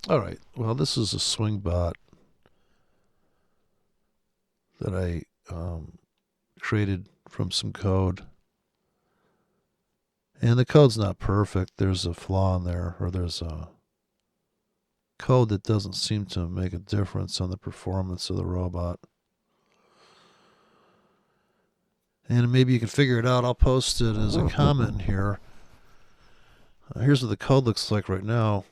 All right. Well, this is a swing bot that I created from some code. And the code's not perfect. There's a flaw in there, or there's a code that doesn't seem to make a difference on the performance of the robot. And maybe you can figure it out. I'll post it as a comment here. Here's what the code looks like right now.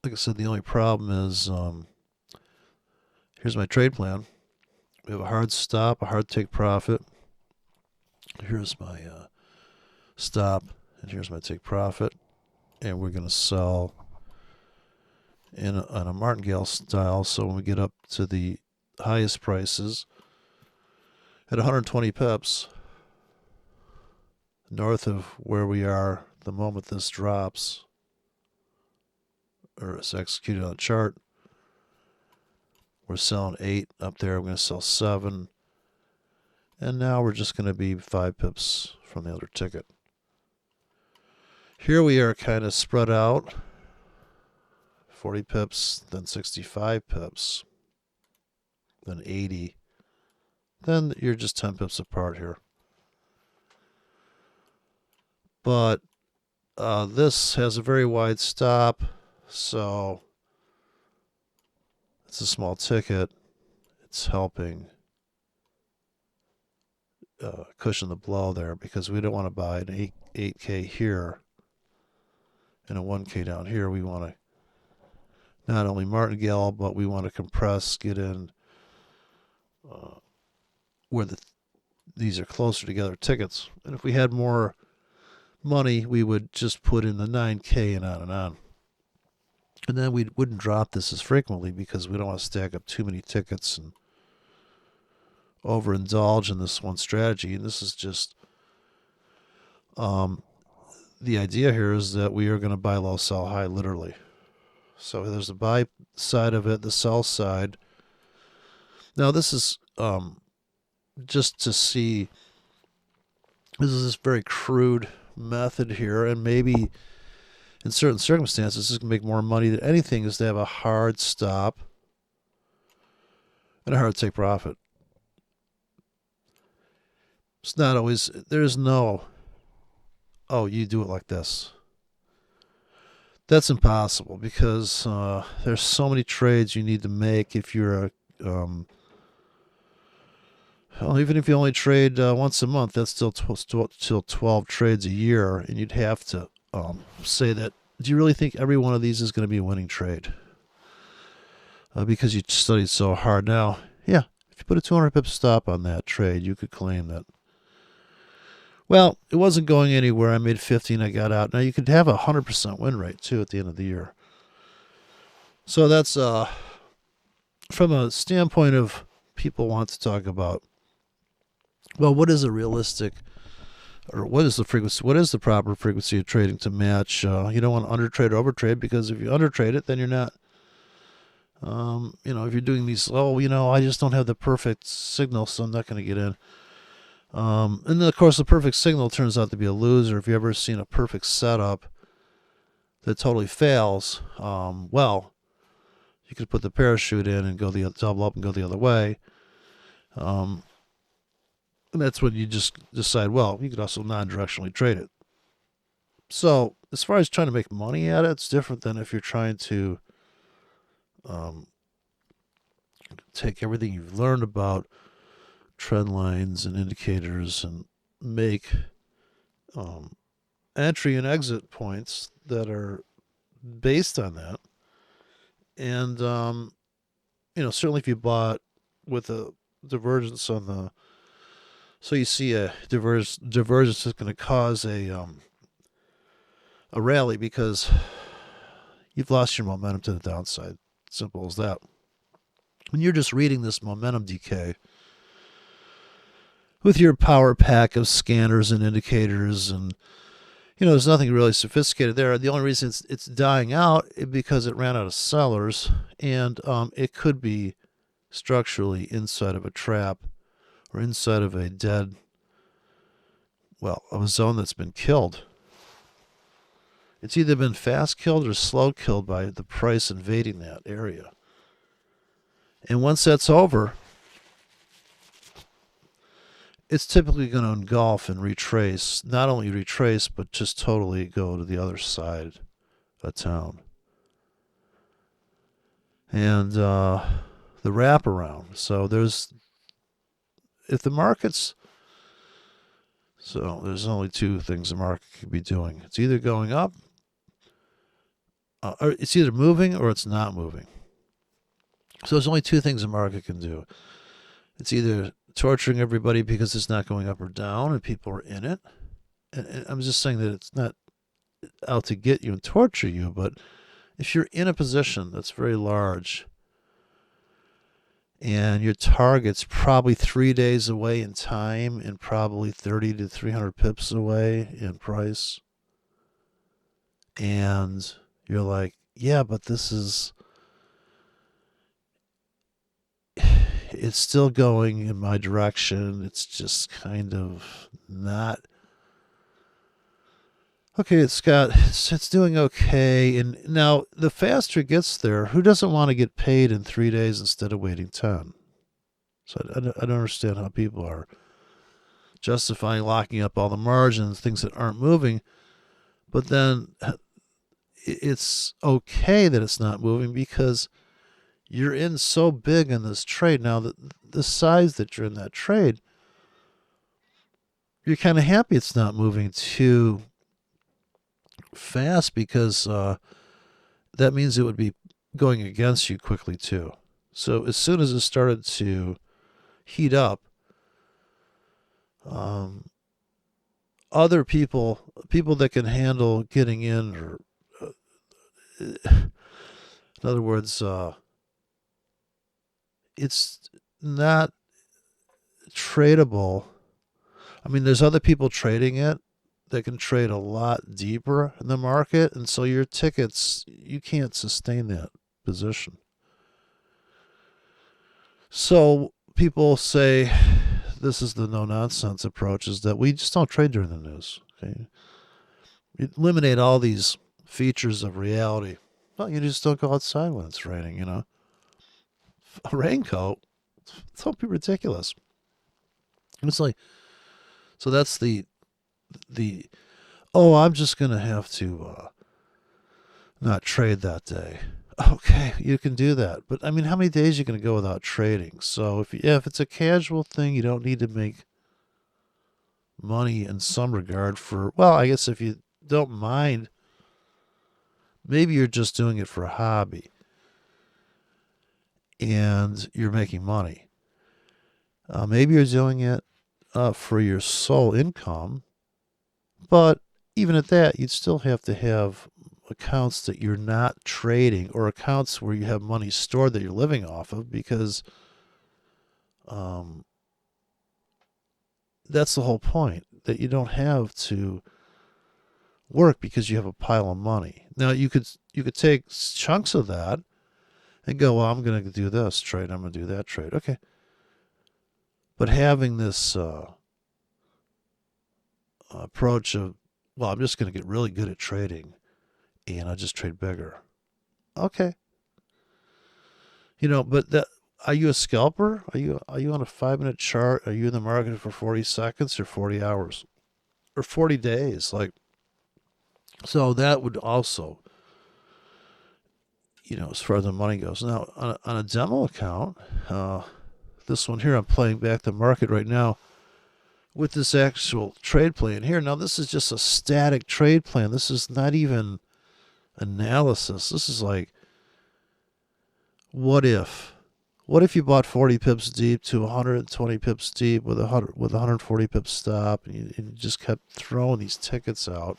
Like I said, the only problem is here's my trade plan. We have a hard stop, a hard take profit. Here's my stop, and here's my take profit. And we're going to sell on a martingale style. So when we get up to the highest prices at 120 pips, north of where we are the moment this drops, or is executed on the chart, we're selling 8 up there. We're going to sell 7. And now we're just going to be 5 pips from the other ticket. Here we are kind of spread out. 40 pips, then 65 pips, then 80. Then you're just 10 pips apart here. But this has a very wide stop, so it's a small ticket. It's helping cushion the blow there, because we don't want to buy an 8K here and a 1K down here. We want to not only martingale, but we want to compress, get in where these are closer together tickets. And if we had more money, we would just put in the 9K and on and on. And then we wouldn't drop this as frequently, because we don't want to stack up too many tickets and overindulge in this one strategy. And this is just the idea here is that we are going to buy low, sell high, literally. So there's the buy side of it, the sell side. Now this is just to see, this is this very crude method here, and maybe in certain circumstances this can make more money than anything, is to have a hard stop and a hard take profit. It's not always, there's no, oh, you do it like this. That's impossible, because there's so many trades you need to make if you're a well, even if you only trade once a month, that's still 12 trades a year, and you'd have to say that, do you really think every one of these is going to be a winning trade? Because you studied so hard. Now, yeah, if you put a 200 pip stop on that trade, you could claim that, well, it wasn't going anywhere. I made 50 and I got out. Now, you could have a 100% win rate, too, at the end of the year. So that's from a standpoint of people want to talk about, well, what is a realistic, or what is the frequency, what is the proper frequency of trading to match? You don't want to undertrade or overtrade, because if you undertrade it, then you're not, if you're doing these, I just don't have the perfect signal, so I'm not going to get in. And then, of course, the perfect signal turns out to be a loser. If you've ever seen a perfect setup that totally fails, well, you could put the parachute in and double up and go the other way. And that's when you just decide, well, you could also non-directionally trade it. So as far as trying to make money at it, it's different than if you're trying to take everything you've learned about trend lines and indicators and make entry and exit points that are based on that. And, certainly if you bought with a divergence on the, so you see a divergence is going to cause a rally, because you've lost your momentum to the downside. Simple as that. When you're just reading this momentum decay with your power pack of scanners and indicators, and there's nothing really sophisticated there. The only reason it's dying out is because it ran out of sellers, and it could be structurally inside of a trap, or inside of a a zone that's been killed. It's either been fast killed or slow killed by the price invading that area. And once that's over, it's typically going to engulf and retrace, not only retrace, but just totally go to the other side of town. And the wraparound. So if the market's, so there's only two things the market could be doing. It's either going up, or it's either moving or it's not moving. So there's only two things the market can do. It's either torturing everybody because it's not going up or down and people are in it. And I'm just saying that it's not out to get you and torture you, but if you're in a position that's very large and your target's probably 3 days away in time and probably 30 to 300 pips away in price, and you're like, yeah, but it's still going in my direction. It's just kind of not. Okay, it's doing okay. And now the faster it gets there, who doesn't want to get paid in 3 days instead of waiting 10? So I don't understand how people are justifying locking up all the margins, things that aren't moving. But then it's okay that it's not moving because you're in so big in this trade. Now, the size that you're in that trade, you're kind of happy it's not moving too fast because that means it would be going against you quickly too. So as soon as it started to heat up, other people that can handle getting in, or in other words, it's not tradable. I mean, there's other people trading it that can trade a lot deeper in the market, and so your tickets, you can't sustain that position. So people say this is the no-nonsense approach, is that we just don't trade during the news. Okay, you eliminate all these features of reality. Well, you just don't go outside when it's raining, A raincoat, don't be ridiculous. It's like, so that's the I'm just going to have to not trade that day. Okay, you can do that. But I mean, how many days are you going to go without trading? So if it's a casual thing, you don't need to make money in some regard well, I guess if you don't mind, maybe you're just doing it for a hobby and you're making money. Maybe you're doing it for your sole income, but even at that, you'd still have to have accounts that you're not trading, or accounts where you have money stored that you're living off of, because that's the whole point, that you don't have to work because you have a pile of money. Now you could take chunks of that and go, well, I'm going to do this trade, I'm going to do that trade. Okay. But having this approach of, well, I'm just going to get really good at trading and I just trade bigger. Okay. But are you a scalper? Are you on a 5-minute chart? Are you in the market for 40 seconds or 40 hours or 40 days? So that would also, as far as the money goes. Now, on a demo account, this one here, I'm playing back the market right now with this actual trade plan here. Now, this is just a static trade plan. This is not even analysis. This is like, what if you bought 40 pips deep to 120 pips deep with 140 pips stop, and you just kept throwing these tickets out.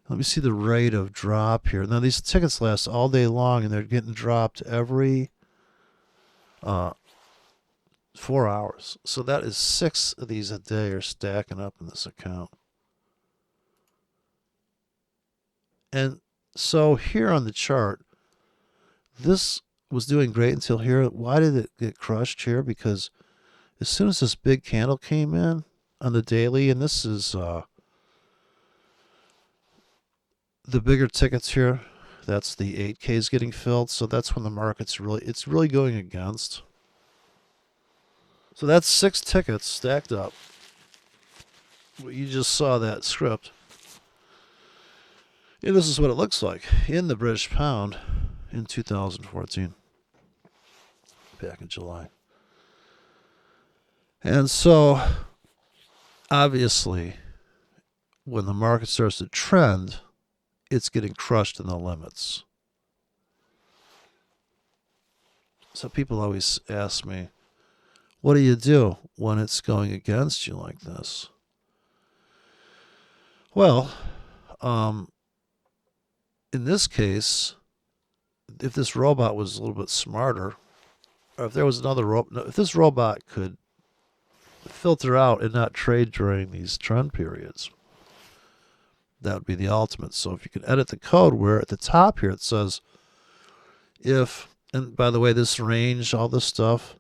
Let me see the rate of drop here. Now, these tickets last all day long, and they're getting dropped every 4 hours. So that is 6 of these a day are stacking up in this account. And so here on the chart, this was doing great until here. Why did it get crushed here? Because as soon as this big candle came in on the daily, and this is the bigger tickets here, that's the 8Ks getting filled. So that's when the market's really going against. So that's 6 tickets stacked up. You just saw that script. And this is what it looks like in the British pound in 2014, back in July. And so, obviously, when the market starts to trend, it's getting crushed in the limits. So people always ask me, what do you do when it's going against you like this? Well, in this case, if this robot was a little bit smarter, or if there was another robot, if this robot could filter out and not trade during these trend periods, that would be the ultimate. So if you can edit the code where at the top here it says if, and by the way, this range, all this stuff,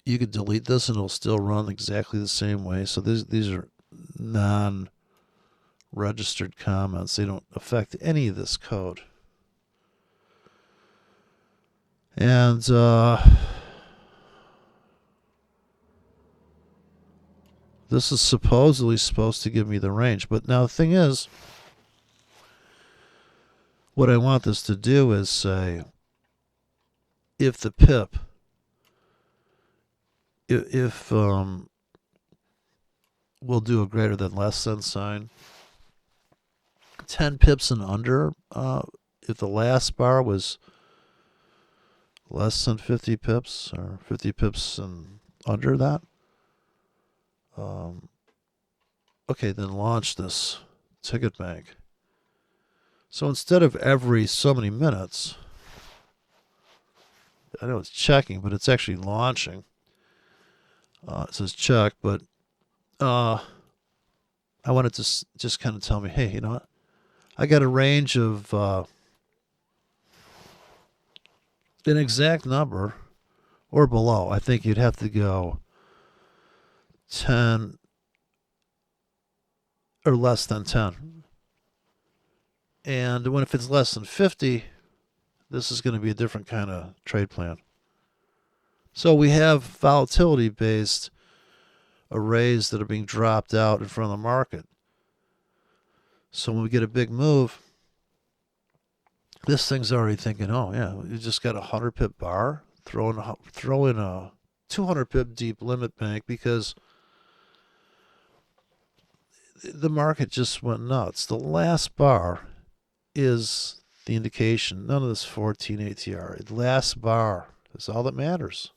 you could delete this and it'll still run exactly the same way. So these are non-registered comments. They don't affect any of this code. And this is supposedly supposed to give me the range. But now the thing is, what I want this to do is say, if the pip, if we'll do a greater than less than sign, 10 pips and under, if the last bar was less than 50 pips or 50 pips and under that, okay, then launch this ticket bank. So instead of every so many minutes, I know it's checking, but it's actually launching. It says check, but I want it to just kind of tell me, hey, you know what? I got a range of an exact number or below. I think you'd have to go 10 or less than 10. And if it's less than 50, this is going to be a different kind of trade plan. So we have volatility-based arrays that are being dropped out in front of the market. So when we get a big move, this thing's already thinking, oh, yeah, you just got a 100 pip bar, throw in a 200 pip deep limit bank because the market just went nuts. The last bar is the indication. None of this 14 ATR. The last bar is all that matters.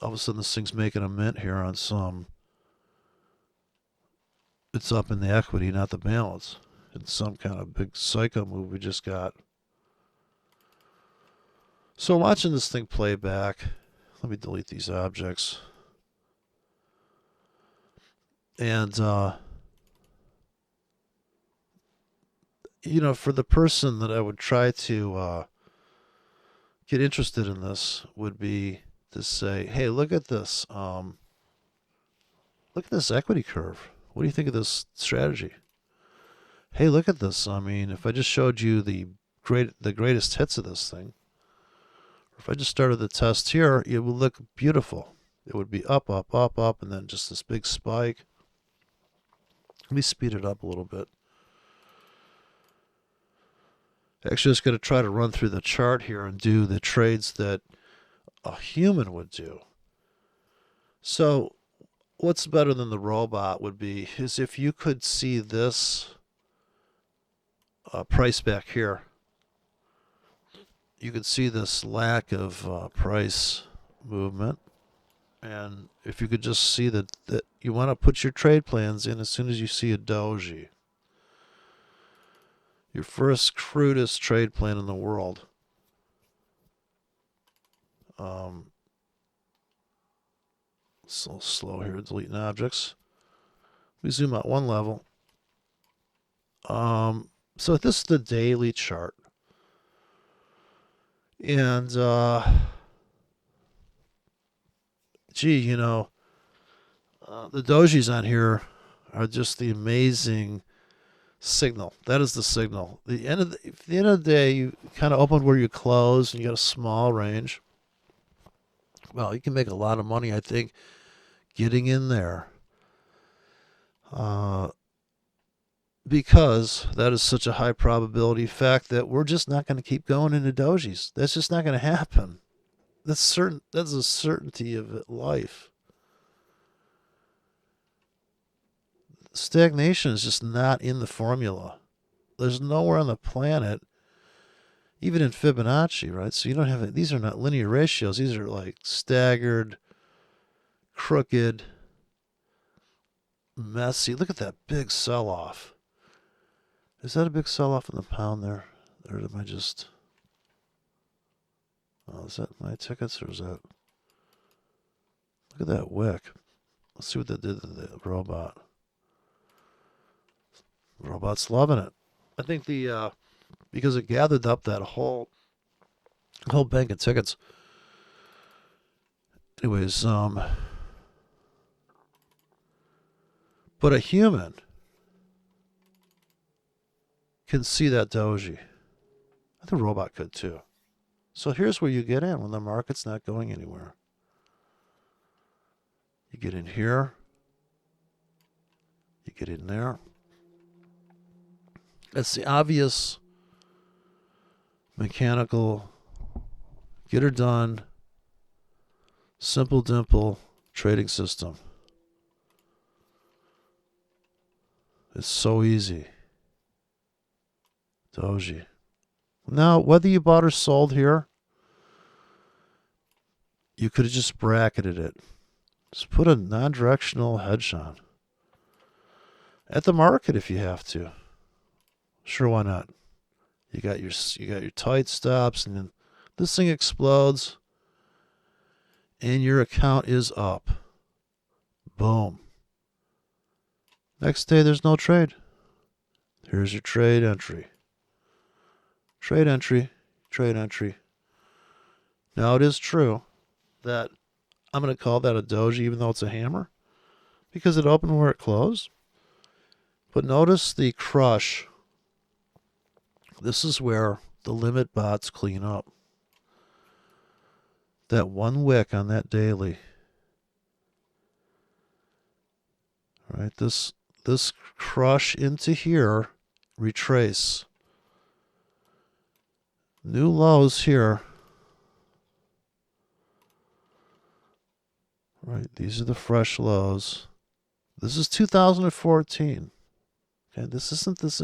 All of a sudden, this thing's making a mint here on some. It's up in the equity, not the balance. It's some kind of big psycho move we just got. So watching this thing play back. Let me delete these objects. And, you know, for the person that I would try to get interested in this would be to say, hey, look at this. Look at this equity curve. What do you think of this strategy? Hey, look at this. I mean, if I just showed you the greatest hits of this thing, or if I just started the test here, it would look beautiful. It would be up, up, up, up, and then just this big spike. Let me speed it up a little bit. Actually, just going to try to run through the chart here and do the trades that a human would do. So what's better than the robot would be is if you could see this price back here. You could see this lack of price movement. And if you could just see that you want to put your trade plans in as soon as you see a Doji. Your first crudest trade plan in the world. So slow here, deleting objects. We zoom out one level. So this is the daily chart. And, gee, you know, the dojis on here are just the amazing signal. That is the signal. At the end of the day, you kind of open where you close, and you got a small range. Well, you can make a lot of money, I think, getting in there. Because that is such a high probability fact that we're just not going to keep going into dojis. That's just not going to happen. That's certain. That's a certainty of life. Stagnation is just not in the formula. There's nowhere on the planet, even in Fibonacci, right? So you don't have, these are not linear ratios. These are like staggered, crooked, messy. Look at that big sell-off. Is that a big sell-off in the pound there? Or am I just... Oh, is that my tickets, or is that... Look at that wick. Let's see what that did to the robot. The robot's loving it. I think because it gathered up that whole bank of tickets. Anyways, but a human can see that doji. I think a robot could too. So here's where you get in when the market's not going anywhere. You get in here. You get in there. That's the obvious mechanical, get her done, simple dimple trading system. It's so easy. Doji. Now, whether you bought or sold here, you could have just bracketed it. Just put a non-directional hedge on. At the market if you have to. Sure, why not? You got your tight stops, and then this thing explodes, and your account is up. Boom. Next day, there's no trade. Here's your trade entry. Trade entry. Trade entry. Now, it is true that I'm going to call that a doji, even though it's a hammer, because it opened where it closed. But notice the crush. This is where the limit bots clean up. That one wick on that daily. All right, this crush into here, retrace. New lows here. Right, these are the fresh lows. This is 2014. Okay, this isn't this.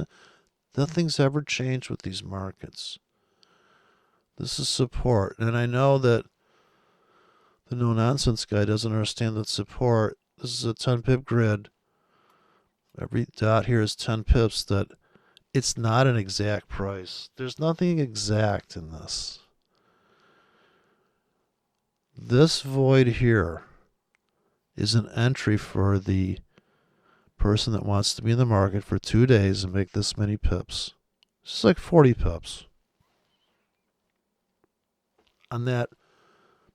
Nothing's ever changed with these markets. This is support. And I know that the no-nonsense guy doesn't understand that support. This is a 10-pip grid. Every dot here is 10 pips. That it's not an exact price. There's nothing exact in this. This void here is an entry for the person that wants to be in the market for 2 days and make this many pips. It's like 40 pips on that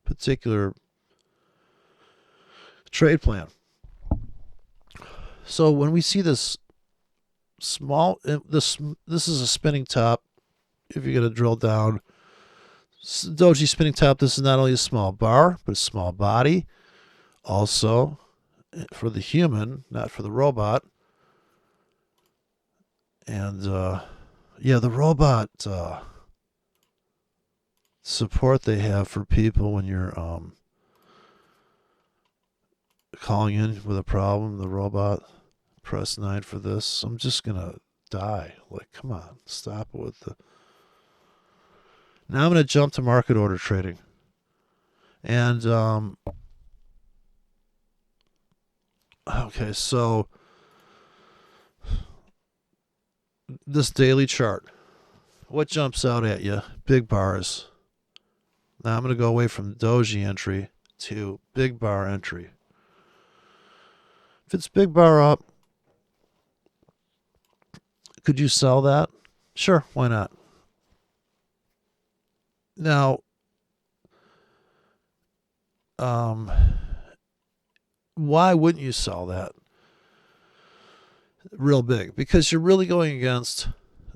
particular trade plan. So when we see this small, this is a spinning top. If you're going to drill down, Doji spinning top, this is not only a small bar, but a small body. Also, for the human, not for the robot. And yeah, the robot support they have for people when you're calling in with a problem, the robot, press 9 for this. I'm just gonna die. Like, come on, stop it with the... Now I'm gonna jump to market order trading. And okay, so this daily chart, what jumps out at you? Big bars. Now I'm going to go away from Doji entry to big bar entry. If it's big bar up, could you sell that? Sure, why not? Now, why wouldn't you sell that? real big, because you're really going against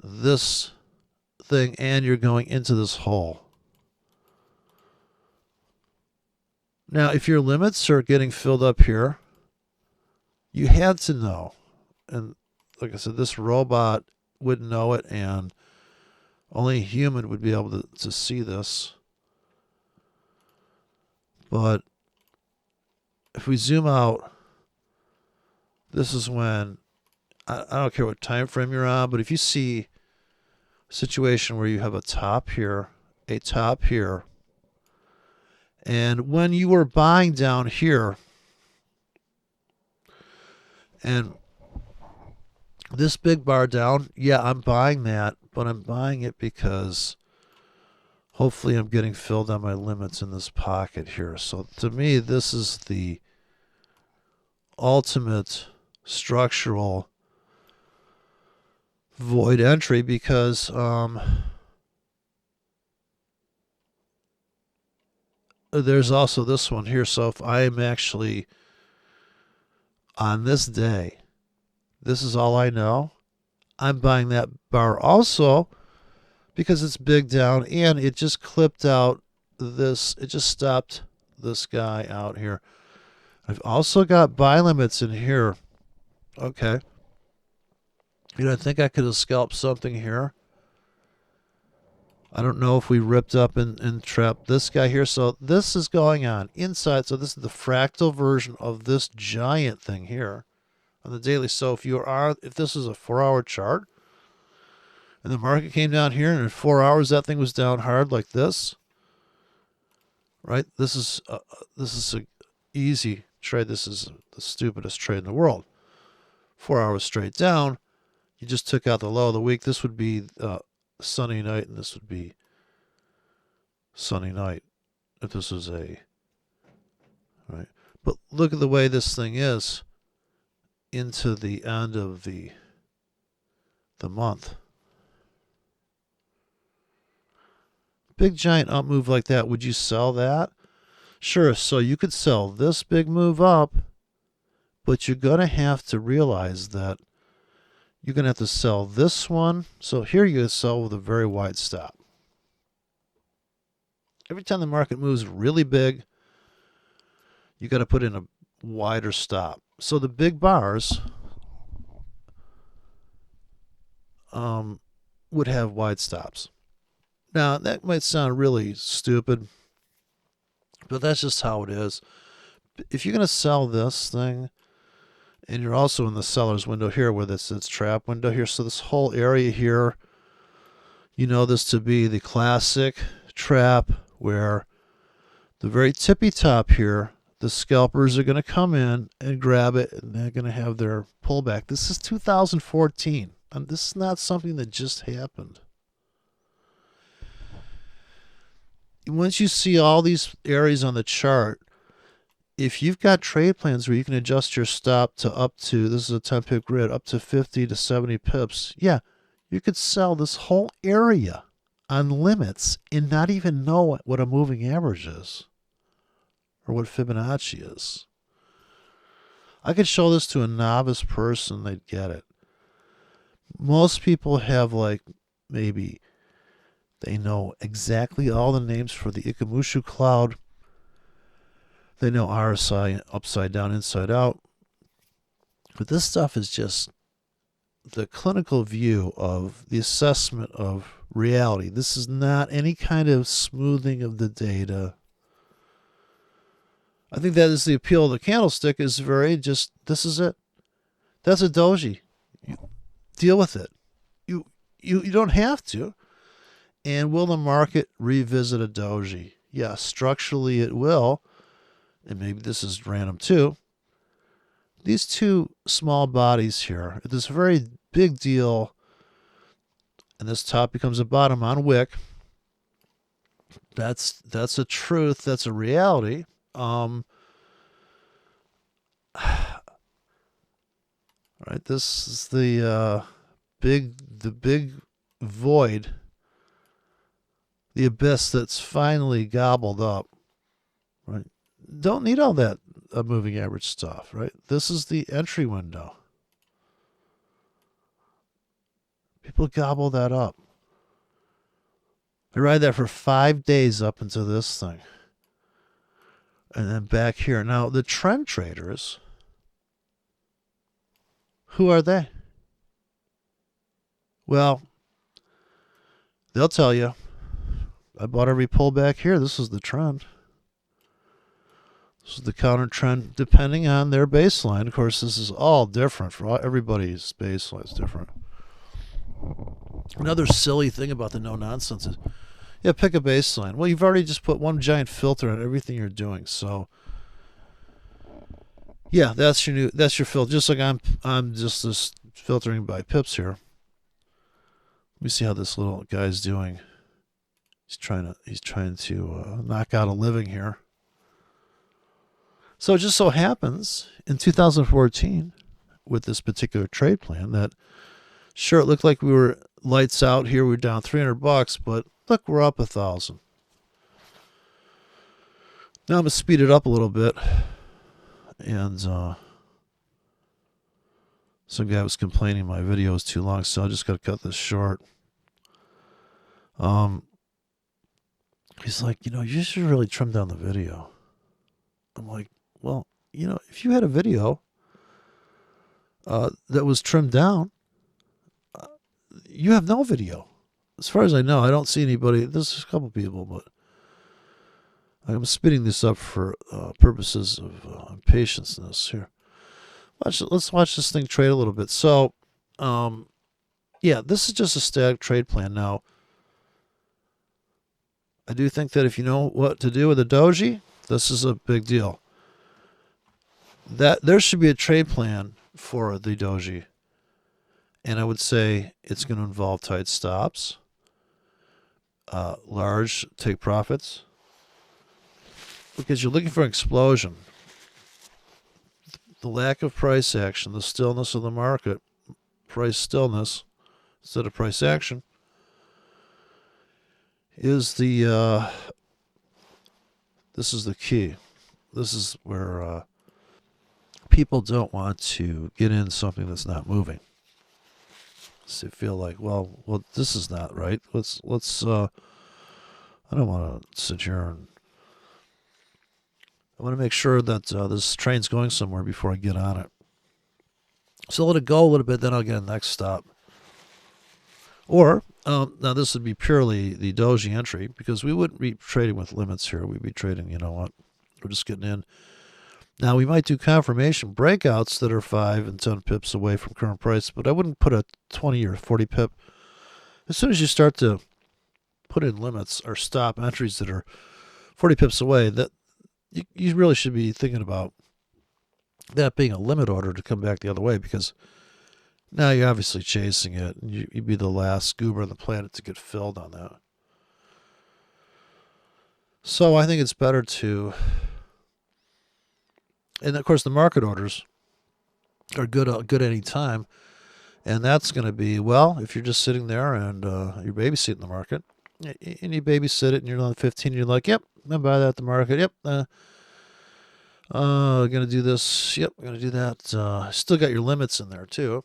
this thing and you're going into this hole. Now, if your limits are getting filled up here, you had to know. And like I said, this robot would know it, and only a human would be able to see this. But if we zoom out, this is when, I don't care what time frame you're on, but if you see a situation where you have a top here, and when you were buying down here, and this big bar down, yeah, I'm buying that, but I'm buying it because hopefully I'm getting filled on my limits in this pocket here. So to me, this is the ultimate structural void entry, because there's also this one here. So if I'm actually on this day, this is all I know, I'm buying that bar also because it's big down and it just clipped out this, it just stopped this guy out here. I've also got buy limits in here. Okay. You know, I think I could have scalped something here. I don't know if we ripped up and trapped this guy here. So this is going on inside. So this is the fractal version of this giant thing here on the daily. So if this is a 4-hour chart and the market came down here and in 4 hours that thing was down hard like this, right? This is a easy trade. This is the stupidest trade in the world. 4 hours straight down. You just took out the low of the week. This would be sunny night, and this would be sunny night if this was a, right? But look at the way this thing is into the end of the month. Big giant up move like that, would you sell that? Sure, so you could sell this big move up, but you're going to have to realize that you're going to have to sell this one. So here you sell with a very wide stop. Every time the market moves really big, you got to put in a wider stop. So the big bars would have wide stops. Now, that might sound really stupid, but that's just how it is. If you're going to sell this thing, and you're also in the seller's window here where this is trap window here. So this whole area here, you know this to be the classic trap where the very tippy top here, the scalpers are going to come in and grab it, and they're going to have their pullback. This is 2014, and this is not something that just happened. Once you see all these areas on the chart, if you've got trade plans where you can adjust your stop to up to, this is a 10-pip grid, up to 50 to 70 pips, yeah, you could sell this whole area on limits and not even know what a moving average is or what Fibonacci is. I could show this to a novice person, they'd get it. Most people have maybe they know exactly all the names for the Ikamushu cloud. They know RSI upside down, inside out. But this stuff is just the clinical view of the assessment of reality. This is not any kind of smoothing of the data. I think that is the appeal of the candlestick, is very just, this is it. That's a doji. You deal with it. You don't have to. And will the market revisit a doji? Yeah, structurally it will. And maybe this is random too. These two small bodies here, this very big deal, and this top becomes a bottom on wick. That's a truth. That's a reality. All right, this is the big void, the abyss that's finally gobbled up. Right. Don't need all that moving average stuff, right? This is the entry window. People gobble that up. I ride that for 5 days up into this thing. And then back here. Now, the trend traders, who are they? Well, they'll tell you, I bought every pullback here. This is the trend. This is the counter trend depending on their baseline. Of course, this is all different. For everybody's baseline is different. Another silly thing about the no nonsense is, yeah, pick a baseline. Well, you've already just put one giant filter on everything you're doing. So, yeah, that's your filter. Just like I'm just filtering by pips here. Let me see how this little guy's doing. He's trying to knock out a living here. So it just so happens in 2014 with this particular trade plan that sure, it looked like we were lights out here. We were down $300, but look, we're up 1,000. Now I'm gonna speed it up a little bit, and some guy was complaining my video was too long, so I just got to cut this short. He's like, you should really trim down the video. I'm like, well, if you had a video that was trimmed down, you have no video. As far as I know, I don't see anybody. There's a couple people, but I'm speeding this up for purposes of patience in this here. Let's watch this thing trade a little bit. So, yeah, this is just a static trade plan. Now, I do think that if you know what to do with a Doji, this is a big deal. That there should be a trade plan for the Doji. And I would say it's going to involve tight stops, large take profits, because you're looking for an explosion. The lack of price action, the stillness of the market, price stillness instead of price action, is this is the key. This is where people don't want to get in something that's not moving. So they feel like, well, this is not right. Let's. I don't want to sit here and. I want to make sure that this train's going somewhere before I get on it. So let it go a little bit, then I'll get a next stop. Or now this would be purely the Doji entry because we wouldn't be trading with limits here. We'd be trading. You know what? We're just getting in. Now, we might do confirmation breakouts that are 5 and 10 pips away from current price, but I wouldn't put a 20 or 40 pip. As soon as you start to put in limits or stop entries that are 40 pips away, that you really should be thinking about that being a limit order to come back the other way because now you're obviously chasing it, and you'd be the last goober on the planet to get filled on that. So I think it's better to... And, of course, the market orders are good any time. And that's going to be, well, if you're just sitting there and you're babysitting the market, and you babysit it and you're on 15, and you're like, yep, I'm going to buy that at the market. Yep, going to do this. Yep, going to do that. Still got your limits in there, too.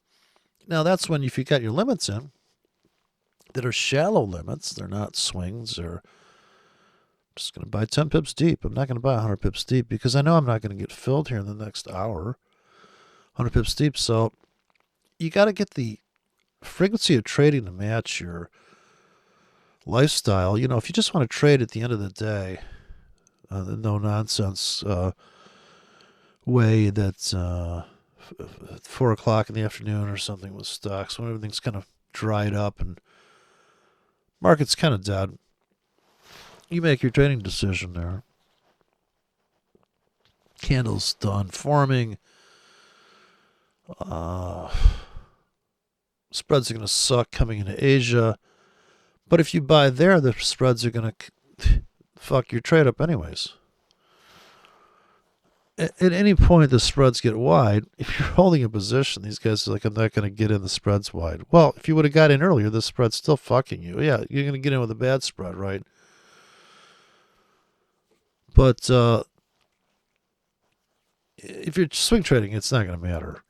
Now, that's when if you got your limits in that are shallow limits, they're not swings or... Just going to buy 10 pips deep. I'm not going to buy 100 pips deep because I know I'm not going to get filled here in the next hour. 100 pips deep. So you got to get the frequency of trading to match your lifestyle. If you just want to trade at the end of the day, the no nonsense way that 4 o'clock in the afternoon or something with stocks when everything's kind of dried up and market's kind of dead. You make your trading decision there. Candles done forming. Spreads are going to suck coming into Asia. But if you buy there, the spreads are going to fuck your trade up anyways. At any point the spreads get wide, if you're holding a position, these guys are like, I'm not going to get in the spreads wide. Well, if you would have got in earlier, the spread's still fucking you. Yeah, you're going to get in with a bad spread, right? But if you're swing trading, it's not going to matter.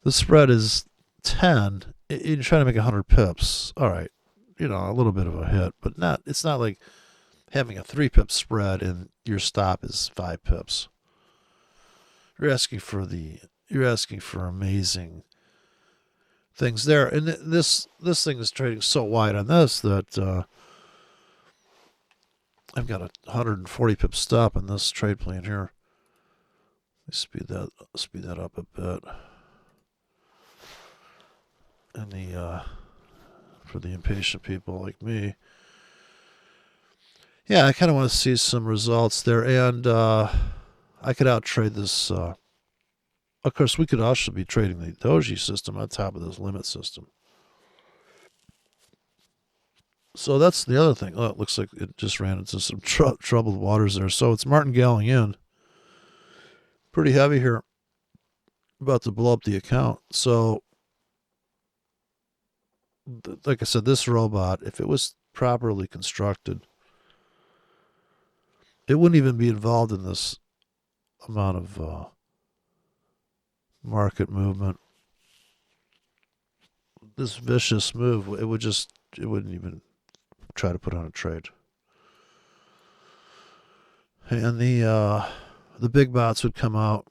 The spread is 10, you're trying to make 100 pips. All right, a little bit of a hit, but not. It's not like having a 3-pip spread and your stop is 5 pips. You're asking for amazing things there, and this thing is trading so wide on this that I've got a 140 pip stop on this trade plan here. Let me speed that up a bit. And for the impatient people like me, yeah, I kind of want to see some results there, and I could out trade this. Of course, we could also be trading the Doji system on top of this limit system. So that's the other thing. Oh, it looks like it just ran into some troubled waters there. So it's martingaling in. Pretty heavy here. About to blow up the account. So, like I said, this robot, if it was properly constructed, it wouldn't even be involved in this amount of market movement. This vicious move, it wouldn't even try to put on a trade. And the big bots would come out,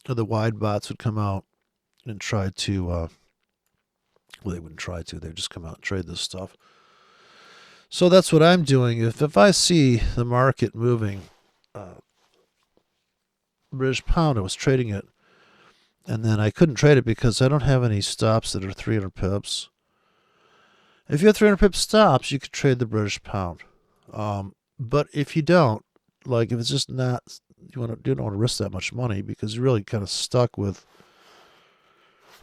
or the wide bots would come out and try to, well, they wouldn't try to, they'd just come out and trade this stuff. So that's what I'm doing. If I see the market moving, British pound, I was trading it, and then I couldn't trade it because I don't have any stops that are 300 pips. If you have 300 pip stops, you could trade the British pound. But if you don't, like if it's just not, you don't want to risk that much money because you're really kind of stuck with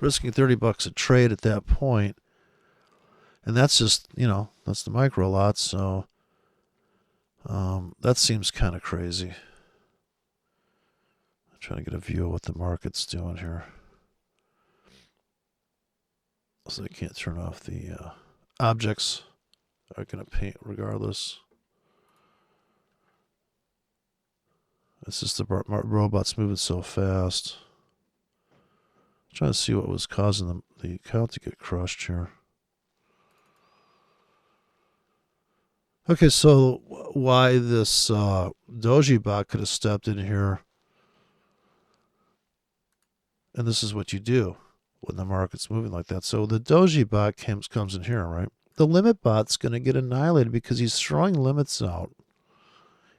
risking $30 a trade at that point. And that's just, that's the micro lot. So that seems kind of crazy. I'm trying to get a view of what the market's doing here. So I can't turn off the objects are going to paint regardless. It's just the robots moving so fast. I'm trying to see what was causing the account to get crushed here. Okay, so why this Doji bot could have stepped in here, and this is what you do when the market's moving like that. So the Doji bot comes in here, right? The limit bot's going to get annihilated because he's throwing limits out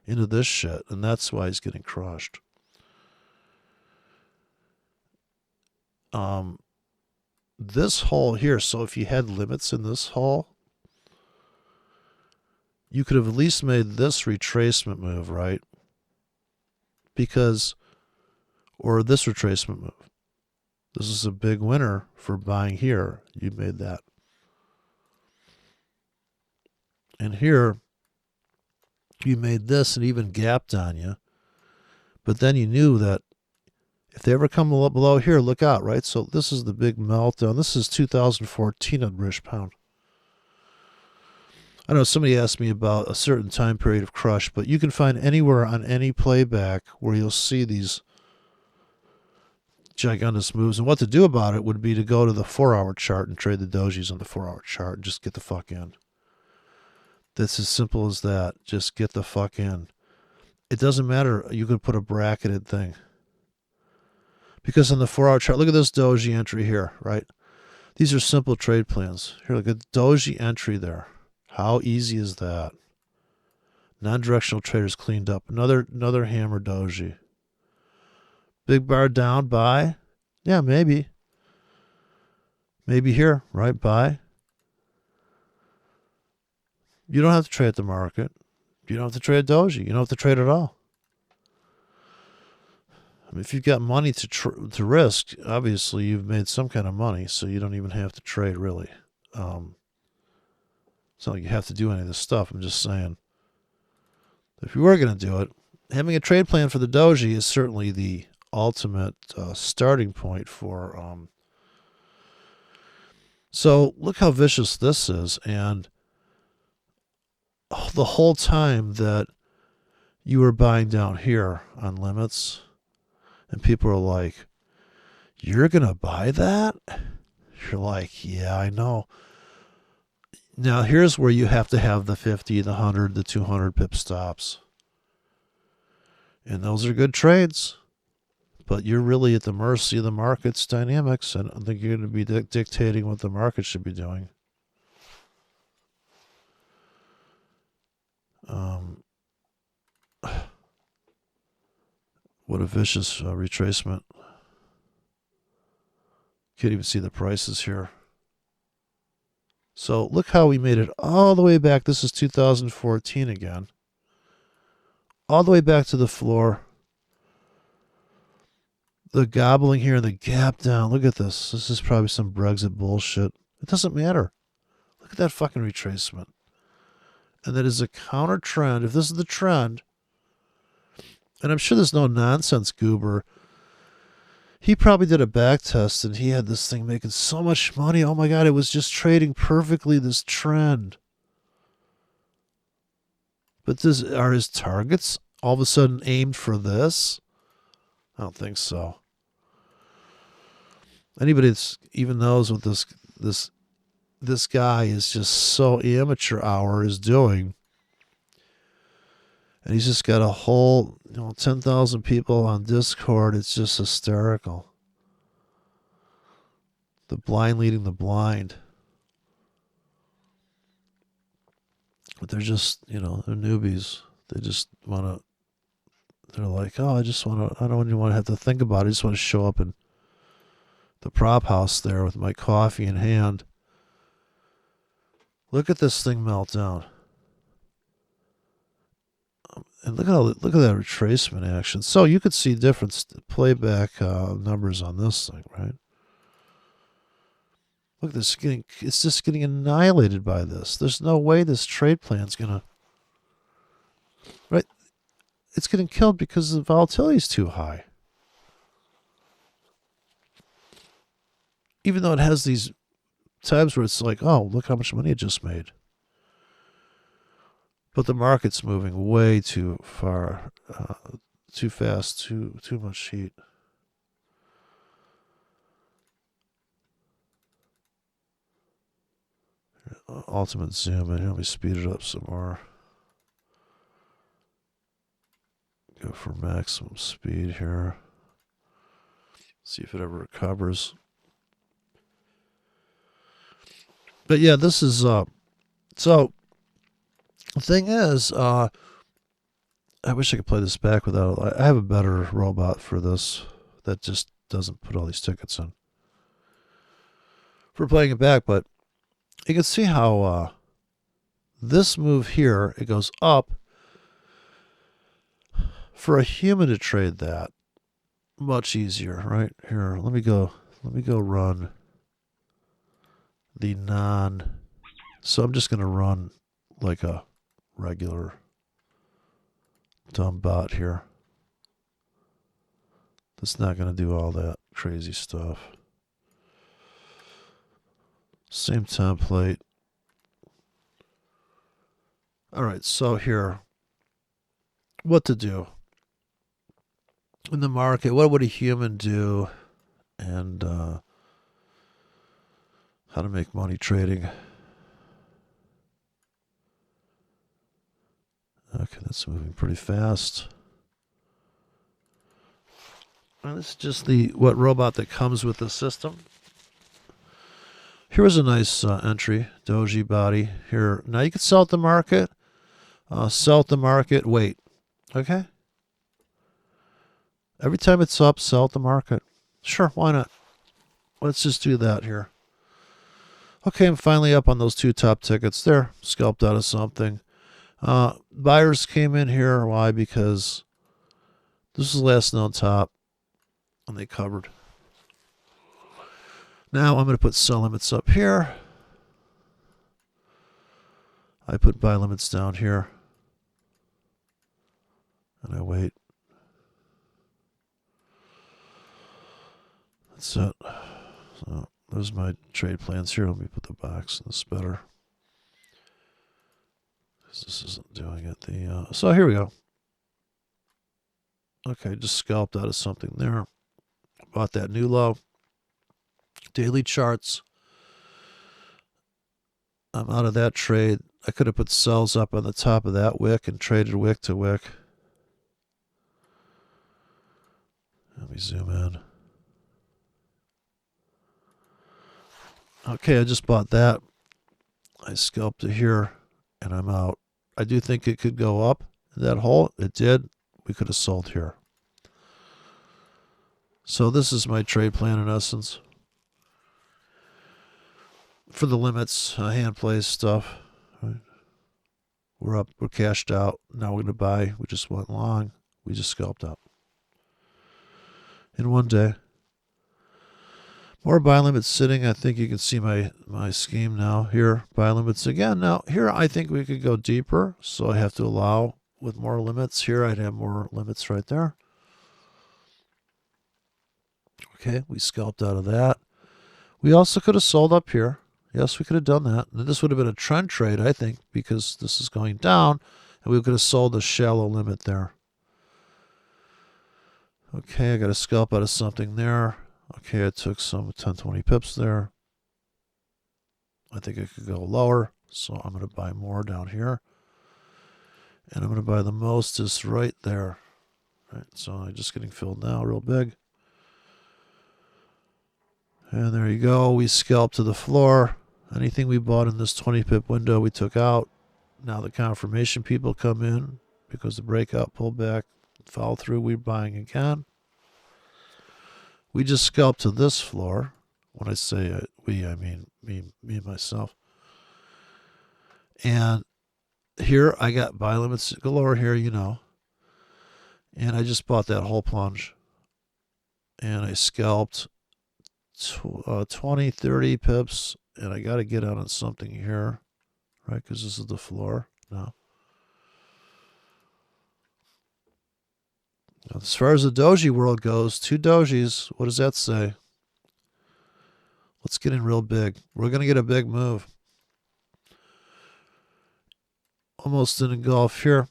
into this shit, and that's why he's getting crushed. This hole here, so if you had limits in this hole, you could have at least made this retracement move, right? Or this retracement move. This is a big winner for buying here. You made that. And here, you made this and even gapped on you. But then you knew that if they ever come below here, look out, right? So this is the big meltdown. This is 2014 on British pound. I know somebody asked me about a certain time period of crush, but you can find anywhere on any playback where you'll see these gigantic moves. And what to do about it would be to go to the 4-hour chart and trade the dojis on the 4-hour chart and just get the fuck in. That's as simple as that. Just get the fuck in. It doesn't matter. You can put a bracketed thing. Because on the 4-hour chart, look at this doji entry here, right? These are simple trade plans. Here, look at doji entry there. How easy is that? Non-directional traders cleaned up. Another hammer doji. Big bar down, buy. Yeah, maybe. Maybe here, right? Buy. You don't have to trade the market. You don't have to trade doji. You don't have to trade at all. I mean, if you've got money to risk, obviously you've made some kind of money, so you don't even have to trade really. It's not like you have to do any of this stuff. I'm just saying, if you were going to do it, having a trade plan for the doji is certainly the ultimate starting point for. So look how vicious this is, and the whole time that you were buying down here on limits, and people are like, "You're going to buy that? You're like, yeah, I know. Now, here's where you have to have the 50, the 100, the 200 pip stops. And those are good trades. But you're really at the mercy of the market's dynamics. And I think you're going to be dictating what the market should be doing. What a vicious retracement. Can't even see the prices here. So look how we made it all the way back. This is 2014 again. All the way back to the floor. The gobbling here and the gap down. Look at this. This is probably some Brexit bullshit. It doesn't matter. Look at that fucking retracement. And that is a counter trend. If this is the trend, and I'm sure there's no nonsense goober, he probably did a back test and he had this thing making so much money. Oh my God, it was just trading perfectly, this trend. But are his targets all of a sudden aimed for this? I don't think so. Anybody that even knows what this guy is just so amateur hour is doing, and he's just got a whole 10,000 people on Discord. It's just hysterical. The blind leading the blind. But they're just, they're newbies. They just want to, they're like, oh, I don't even want to have to think about it. I just want to show up in the prop house there with my coffee in hand. Look at this thing melt down. And look at that retracement action. So you could see different playback numbers on this thing, right? Look, it's just getting annihilated by this. There's no way this trade plan's gonna, right? It's getting killed because the volatility is too high. Even though it has these times where it's like, oh, look how much money it just made. But the market's moving way too far, too fast, too much heat. Ultimate zoom in. Let me speed it up some more. Go for maximum speed here. See if it ever recovers. But yeah, this is so the thing is, I wish I could play this back without. I have a better robot for this that just doesn't put all these tickets in for playing it back. But you can see how this move here, it goes up. For a human to trade that, much easier, right? Here, let me go run the non. So I'm just going to run like a regular dumb bot here. That's not going to do all that crazy stuff. Same template. All right, so here, what to do in the market? What would a human do? And how to make money trading. Okay, that's moving pretty fast. And this is just what robot that comes with the system. Here was a nice entry, Doji body here. Now you can sell at the market, wait, okay? Every time it's up, sell at the market. Sure, why not? Let's just do that here. Okay, I'm finally up on those two top tickets there, scalped out of something. Buyers came in here. Why? Because this is last known top, and they covered. Now I'm going to put sell limits up here. I put buy limits down here. And I wait. That's it. So there's my trade plans here. Let me put the box in this better. This isn't doing it. So here we go. Okay, just scalped out of something there. Bought that new low. Daily charts. I'm out of that trade. I could have put sells up on the top of that wick and traded wick to wick. Let me zoom in. Okay, I just bought that. I scalped it here, and I'm out. I do think it could go up in that hole. It did. We could have sold here. So this is my trade plan in essence. For the limits, hand plays stuff. Right? We're up. We're cashed out. Now we're going to buy. We just went long. We just scalped up. In one day. More buy limits sitting. I think you can see my scheme now. Here, buy limits again. Now, here I think we could go deeper. So I have to allow with more limits. Here I'd have more limits right there. Okay, we scalped out of that. We also could have sold up here. Yes, we could have done that. And this would have been a trend trade, I think, because this is going down. And we could have sold a shallow limit there. Okay, I got a scalp out of something there. Okay, I took some 10, 20 pips there. I think I could go lower. So I'm going to buy more down here. And I'm going to buy the most is right there. Right, so I'm just getting filled now real big. And there you go. We scalped to the floor. Anything we bought in this 20 pip window, we took out. Now the confirmation people come in because the breakout pullback, follow through, we're buying again. We just scalped to this floor. When I say we, I mean me and myself. And here I got buy limits galore here, you know. And I just bought that whole plunge. And I scalped 20, 30 pips, and I got to get out on something here, right? Because this is the floor now. Now, as far as the Doji world goes, 2 Dojis, what does that say? Let's get in real big. We're going to get a big move. Almost an engulf here.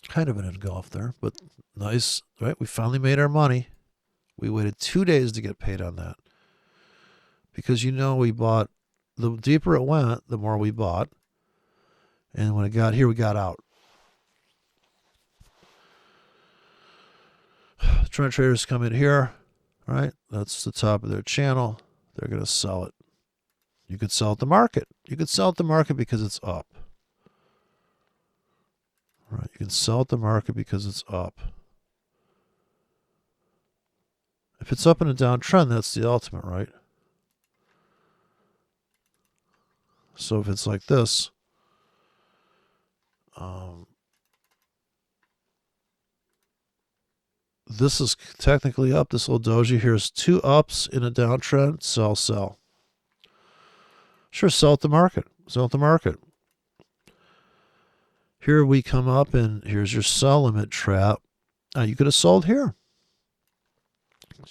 Kind of an engulf there, but nice, right? We finally made our money. We waited 2 days to get paid on that. Because you know we bought, the deeper it went, the more we bought. And when it got here, we got out. Trend traders come in here, right? That's the top of their channel. They're going to sell it. You could sell at the market. You could sell at the market because it's up. Right? You can sell at the market because it's up. If it's up in a downtrend, that's the ultimate, right? So if it's like this, this is technically up. This little doji here is 2 ups in a downtrend. Sell, sell. Sure, sell at the market. Sell at the market. Here we come up, and here's your sell limit trap. Now you could have sold here.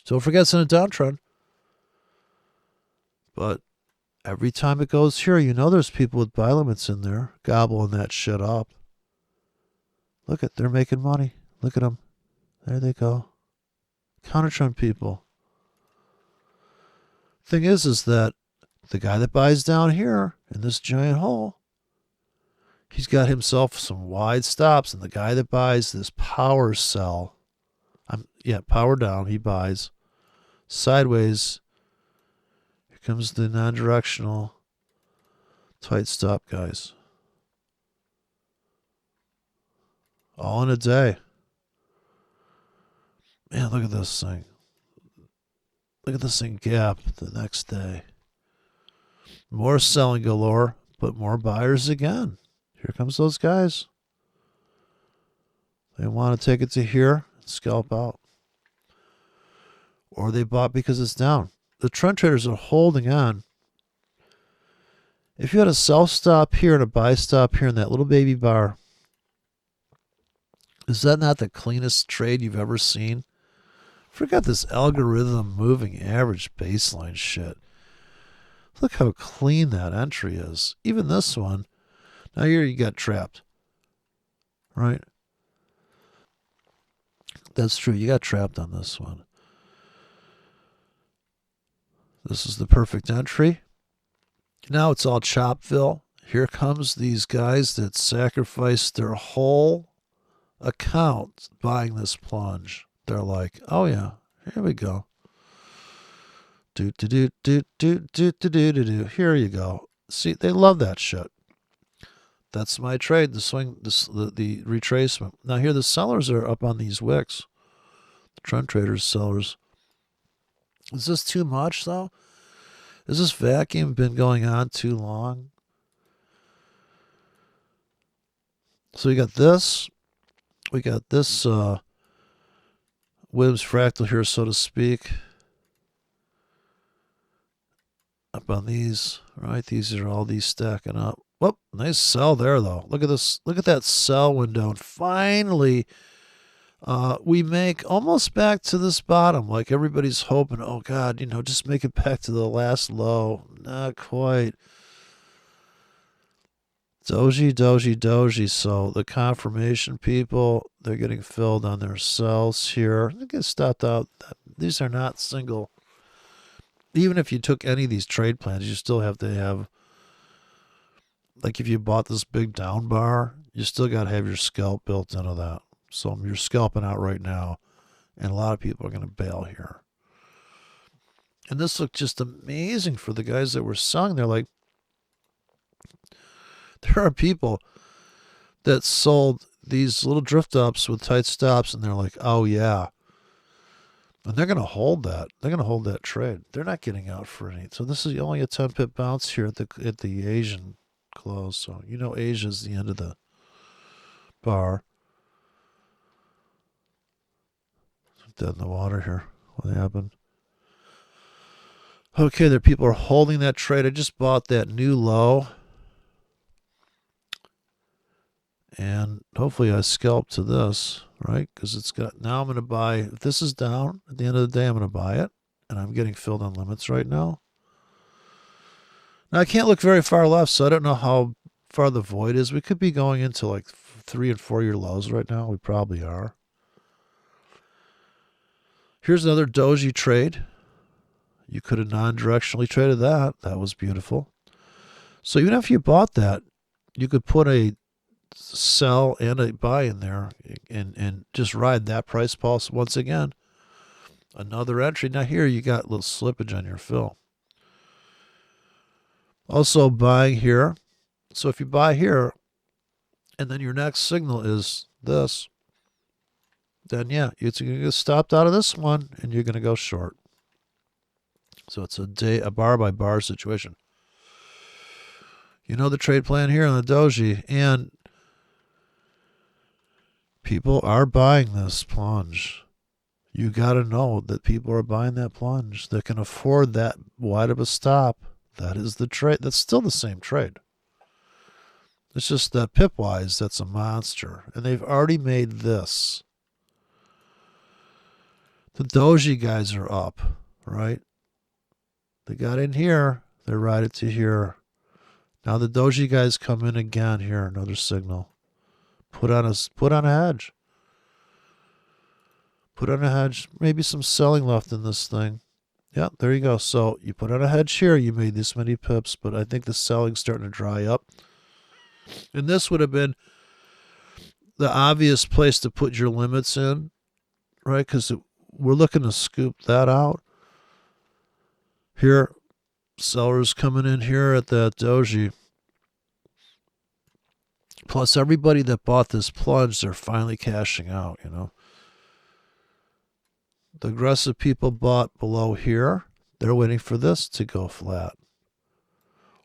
Don't forget it's in a downtrend. But every time it goes here, you know there's people with buy limits in there gobbling that shit up. Look at, they're making money. Look at them. There they go. Counter-trend people. Thing is that the guy that buys down here in this giant hole, he's got himself some wide stops, and the guy that buys this power sell, power down, he buys sideways. Here comes the non-directional tight stop guys. All in a day. Man, look at this thing. Look at this thing gap the next day. More selling galore, but more buyers again. Here comes those guys. They want to take it to here and scalp out. Or they bought because it's down. The trend traders are holding on. If you had a sell stop here and a buy stop here in that little baby bar, is that not the cleanest trade you've ever seen? Forget this algorithm moving average baseline shit. Look how clean that entry is. Even this one. Now here you got trapped. Right? That's true. You got trapped on this one. This is the perfect entry. Now it's all Chopville. Here comes these guys that sacrificed their whole account buying this plunge. They're like, oh yeah, here we go. Do do do do do do do do do do. Here you go. See, they love that shit. That's my trade. The swing, the retracement. Now here the sellers are up on these wicks. The trend traders, sellers. Is this too much though? Has this vacuum been going on too long? So we got this. We got this Williams fractal here, so to speak. Up on these, right? These are all these stacking up. Whoop, nice sell there though. Look at this. Look at that sell window. And finally, we make almost back to this bottom. Like everybody's hoping, oh God, just make it back to the last low. Not quite. Doji, doji, doji. So the confirmation people, they're getting filled on their sells here. They get stopped out. These are not single. Even if you took any of these trade plans, you still have to have, like if you bought this big down bar, you still got to have your scalp built into that. So you're scalping out right now, and a lot of people are going to bail here. And this looked just amazing for the guys that were selling. They're like, there are people that sold these little drift ups with tight stops, and they're like, oh yeah. And they're going to hold that. They're going to hold that trade. They're not getting out for any. So this is only a 10 pip bounce here at the Asian close. So Asia's the end of the bar. Dead in the water here. What happened? Okay, there people are holding that trade. I just bought that new low. And hopefully I scalp to this, right? Because it's got, now I'm going to buy, if this is down, at the end of the day, I'm going to buy it. And I'm getting filled on limits right now. Now I can't look very far left, so I don't know how far the void is. We could be going into like 3 and 4 year lows right now. We probably are. Here's another Doji trade. You could have non-directionally traded that. That was beautiful. So even if you bought that, you could put a sell and a buy in there and just ride that price pulse once again. Another entry. Now here you got a little slippage on your fill. Also buying here. So if you buy here and then your next signal is this, then yeah, you're going to get stopped out of this one and you're going to go short. So it's a bar by bar situation. The trade plan here on the Doji, and people are buying this plunge. You got to know that people are buying that plunge. They can afford that wide of a stop. That is the trade. That's still the same trade. It's just that pip-wise, that's a monster. And they've already made this. The Doji guys are up, right? They got in here. They ride it to here. Now the Doji guys come in again here. Another signal. Put on a hedge. Put on a hedge. Maybe some selling left in this thing. Yeah, there you go. So you put on a hedge here. You made this many pips, but I think the selling's starting to dry up. And this would have been the obvious place to put your limits in, right? Because we're looking to scoop that out. Here, sellers coming in here at that Doji. Plus, everybody that bought this plunge, they're finally cashing out, The aggressive people bought below here. They're waiting for this to go flat.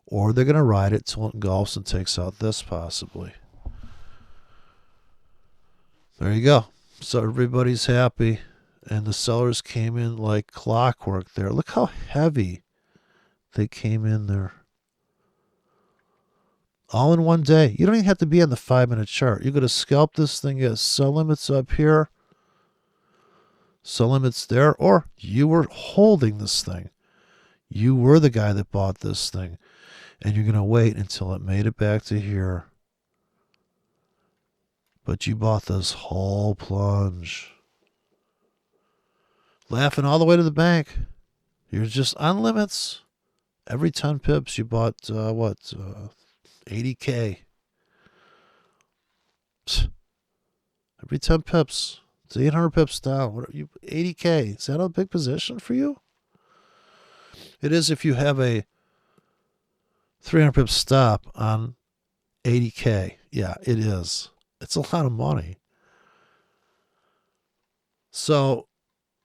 Or they're going to ride it till it engulfs and takes out this possibly. There you go. So everybody's happy. And the sellers came in like clockwork there. Look how heavy they came in there. All in one day. You don't even have to be on the 5-minute chart. You're going to scalp this thing. You got sell limits up here. Sell limits there. Or you were holding this thing. You were the guy that bought this thing. And you're going to wait until it made it back to here. But you bought this whole plunge. Laughing all the way to the bank. You're just on limits. Every 10 pips, you bought, 80K. Psst. Every 10 pips. It's 800 pips down. What are you, 80K. Is that a big position for you? It is if you have a 300 pip stop on 80K. Yeah, it is. It's a lot of money. So,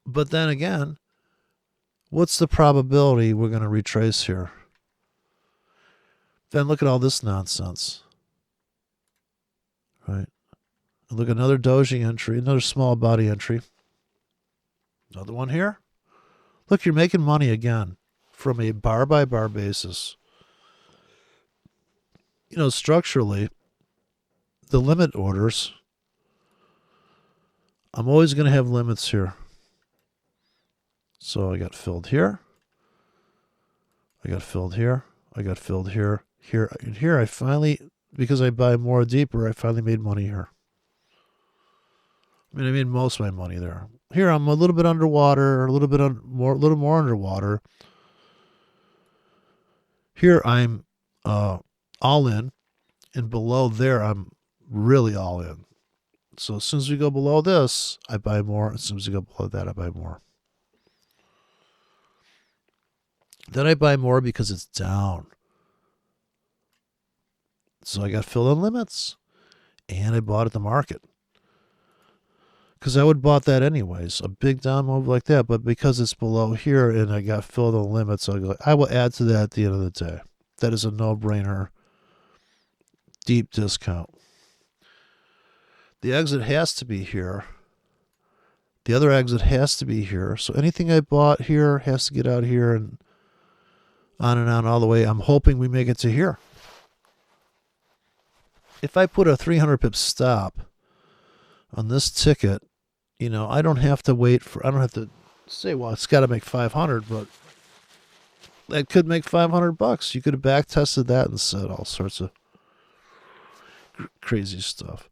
but then again, what's the probability we're going to retrace here? Then look at all this nonsense. Right? Look at another Doji entry, another small body entry. Another one here. Look, you're making money again from a bar by bar basis. You know, structurally, the limit orders, I'm always going to have limits here. So I got filled here. I got filled here. I got filled here. Here. And here I finally, because I buy more deeper, I finally made money here. I mean, I made most of my money there. Here I'm a little bit underwater, a little more underwater. Here I'm all in, and below there I'm really all in. So as soon as we go below this, I buy more. As soon as we go below that, I buy more. Then I buy more because it's down. So I got filled on limits, and I bought at the market. Because I would have bought that anyways, a big down move like that. But because it's below here and I got filled on limits, I will add to that at the end of the day. That is a no-brainer. Deep discount. The exit has to be here. The other exit has to be here. So anything I bought here has to get out here and on all the way. I'm hoping we make it to here. If I put a 300 pip stop on this ticket, you know, I don't have to wait for, I don't have to say, well, it's got to make 500, but that could make $500. You could have back tested that and said all sorts of crazy stuff.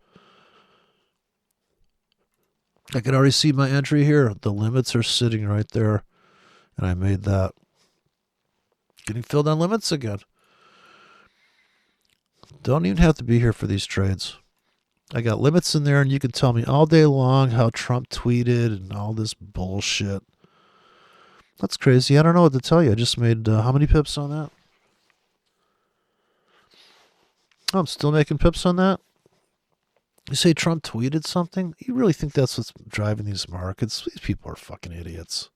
I can already see my entry here. The limits are sitting right there, and I made that. Getting filled on limits again. Don't even have to be here for these trades. I got limits in there, and you can tell me all day long how Trump tweeted and all this bullshit. That's crazy. I don't know what to tell you. I just made how many pips on that? Oh, I'm still making pips on that? You say Trump tweeted something? You really think that's what's driving these markets? These people are fucking idiots.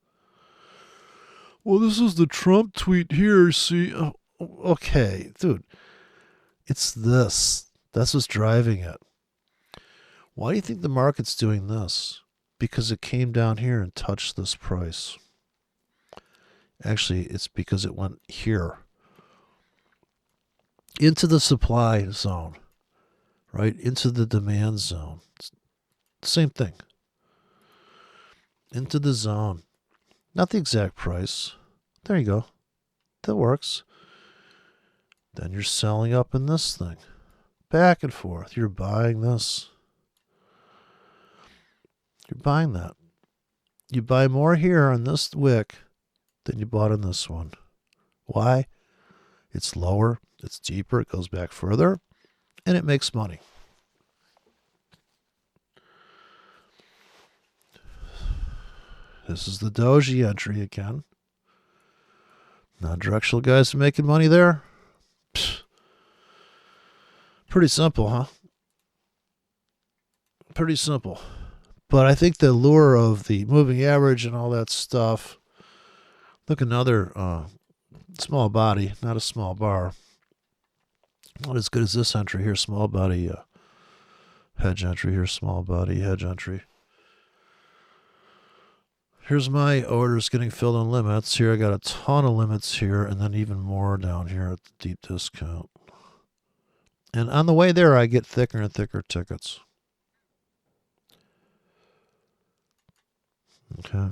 Well, this is the Trump tweet here. See? Oh, okay, dude. It's this. That's what's driving it. Why do you think the market's doing this? Because it came down here and touched this price. Actually, it's because it went here. Into the supply zone. Right? Into the demand zone. Same thing. Into the zone. Not the exact price. There you go. That works. Then you're selling up in this thing. Back and forth. You're buying this. You're buying that. You buy more here on this wick than you bought on this one. Why? It's lower. It's deeper. It goes back further. And it makes money. This is the Doji entry again. Non-directional guys are making money there. Psst. Pretty simple, huh? Pretty simple. But I think the lure of the moving average and all that stuff. Look, another small body, not a small bar. Not as good as this entry here, small body hedge entry here, small body hedge entry. Here's my orders getting filled on limits. Here I got a ton of limits here, and then even more down here at the deep discount. And on the way there, I get thicker and thicker tickets. Okay.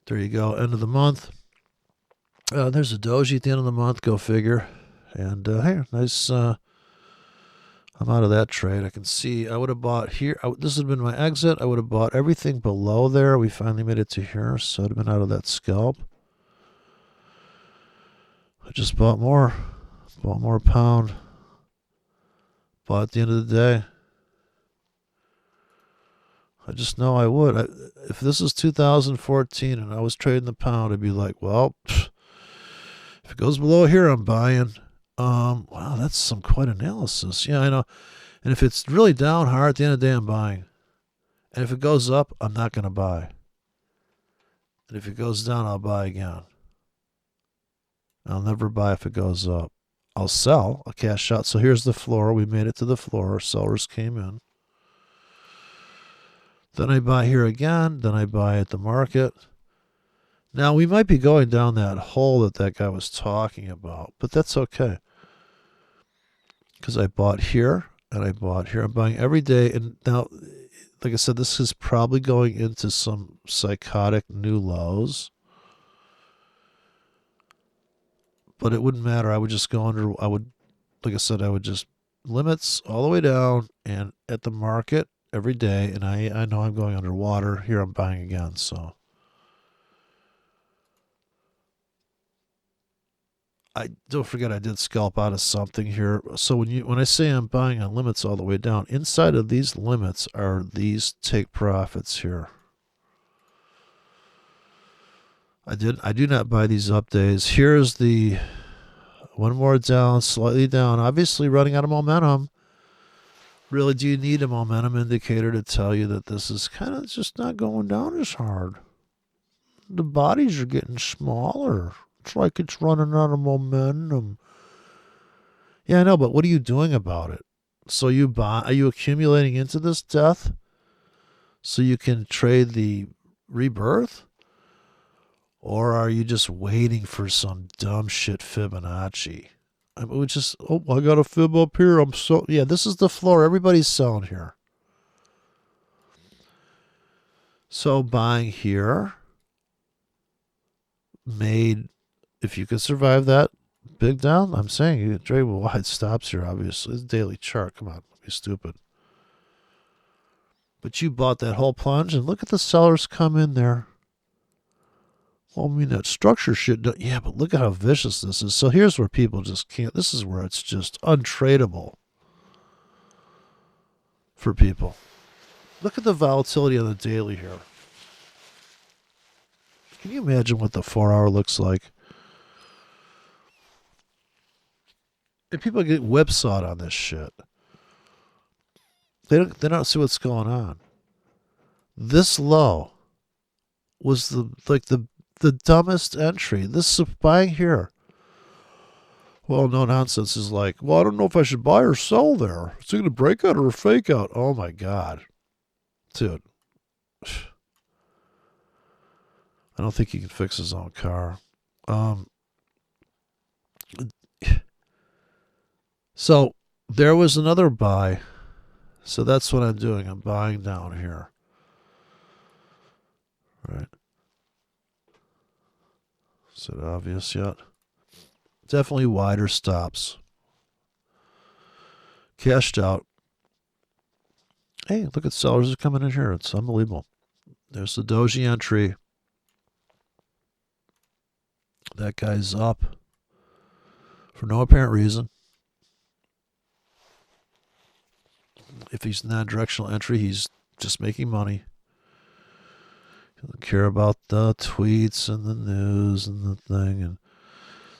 There you go. End of the month. There's a Doji at the end of the month. Go figure. And hey, nice. I'm out of that trade. I can see I would have bought here. This would have been my exit. I would have bought everything below there. We finally made it to here, so I'd have been out of that scalp. I just bought more pound. Bought at the end of the day. I just know I would. If this is 2014 and I was trading the pound, I'd be like, well, if it goes below here, I'm buying. Wow, that's some quite analysis. Yeah, I know. And if it's really down hard, at the end of the day, I'm buying. And if it goes up, I'm not going to buy. And if it goes down, I'll buy again. I'll never buy if it goes up. I'll sell a cash out. So here's the floor. We made it to the floor. Sellers came in. Then I buy here again. Then I buy at the market. Now, we might be going down that hole that guy was talking about, but that's okay. Because I bought here and I bought here. I'm buying every day. And now, like I said, this is probably going into some psychotic new lows. But it wouldn't matter. I would just go under, like I said, I would just limits all the way down and at the market every day. And I know I'm going underwater. Here I'm buying again. So I don't forget I did scalp out of something here. So when I say I'm buying on limits all the way down, inside of these limits are these take profits here. I do not buy these up days. Here's the one more down, slightly down. Obviously running out of momentum. Really, do you need a momentum indicator to tell you that this is kind of just not going down as hard? The bodies are getting smaller. It's like it's running out of momentum. Yeah, I know, but what are you doing about it? So are you accumulating into this death so you can trade the rebirth? Or are you just waiting for some dumb shit Fibonacci? I mean, I got a fib up here. Yeah, this is the floor. Everybody's selling here. So buying here made, if you could survive that big down, I'm saying you trade with wide stops here, obviously. It's a daily chart. Come on, don't be stupid. But you bought that whole plunge, and look at the sellers come in there. Well, I mean, that structure shit, yeah, but look at how vicious this is. So here's where people just can't, this is where it's just untradeable for people. Look at the volatility on the daily here. Can you imagine what the 4-hour looks like? And people get whipsawed on this shit. They don't see what's going on. This low was the dumbest entry. This is buying here. Well, no nonsense is like, well, I don't know if I should buy or sell there. Is it going to break out or a fake out? Oh my God. Dude. I don't think he can fix his own car. So there was another buy. So that's what I'm doing. I'm buying down here. Right. Is it obvious yet? Definitely wider stops. Cashed out. Hey, look at sellers are coming in here. It's unbelievable. There's the Doji entry. That guy's up for no apparent reason. If he's non-directional entry, he's just making money. He doesn't care about the tweets and the news and the thing. And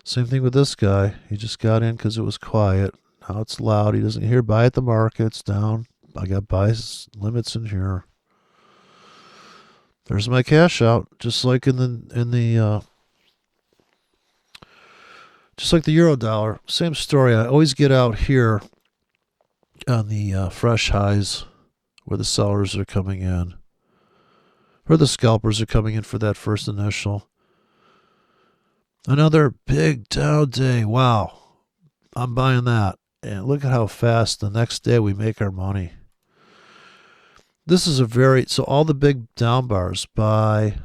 same thing with this guy. He just got in because it was quiet. Now it's loud. He doesn't hear buy at the market. It's down. I got buy limits in here. There's my cash out, just like just like the euro dollar. Same story. I always get out here on the fresh highs where the sellers are coming in, or the scalpers are coming in for that first initial. Another big down day. Wow. I'm buying that. And look at how fast the next day we make our money. This is so all the big down bars, buy.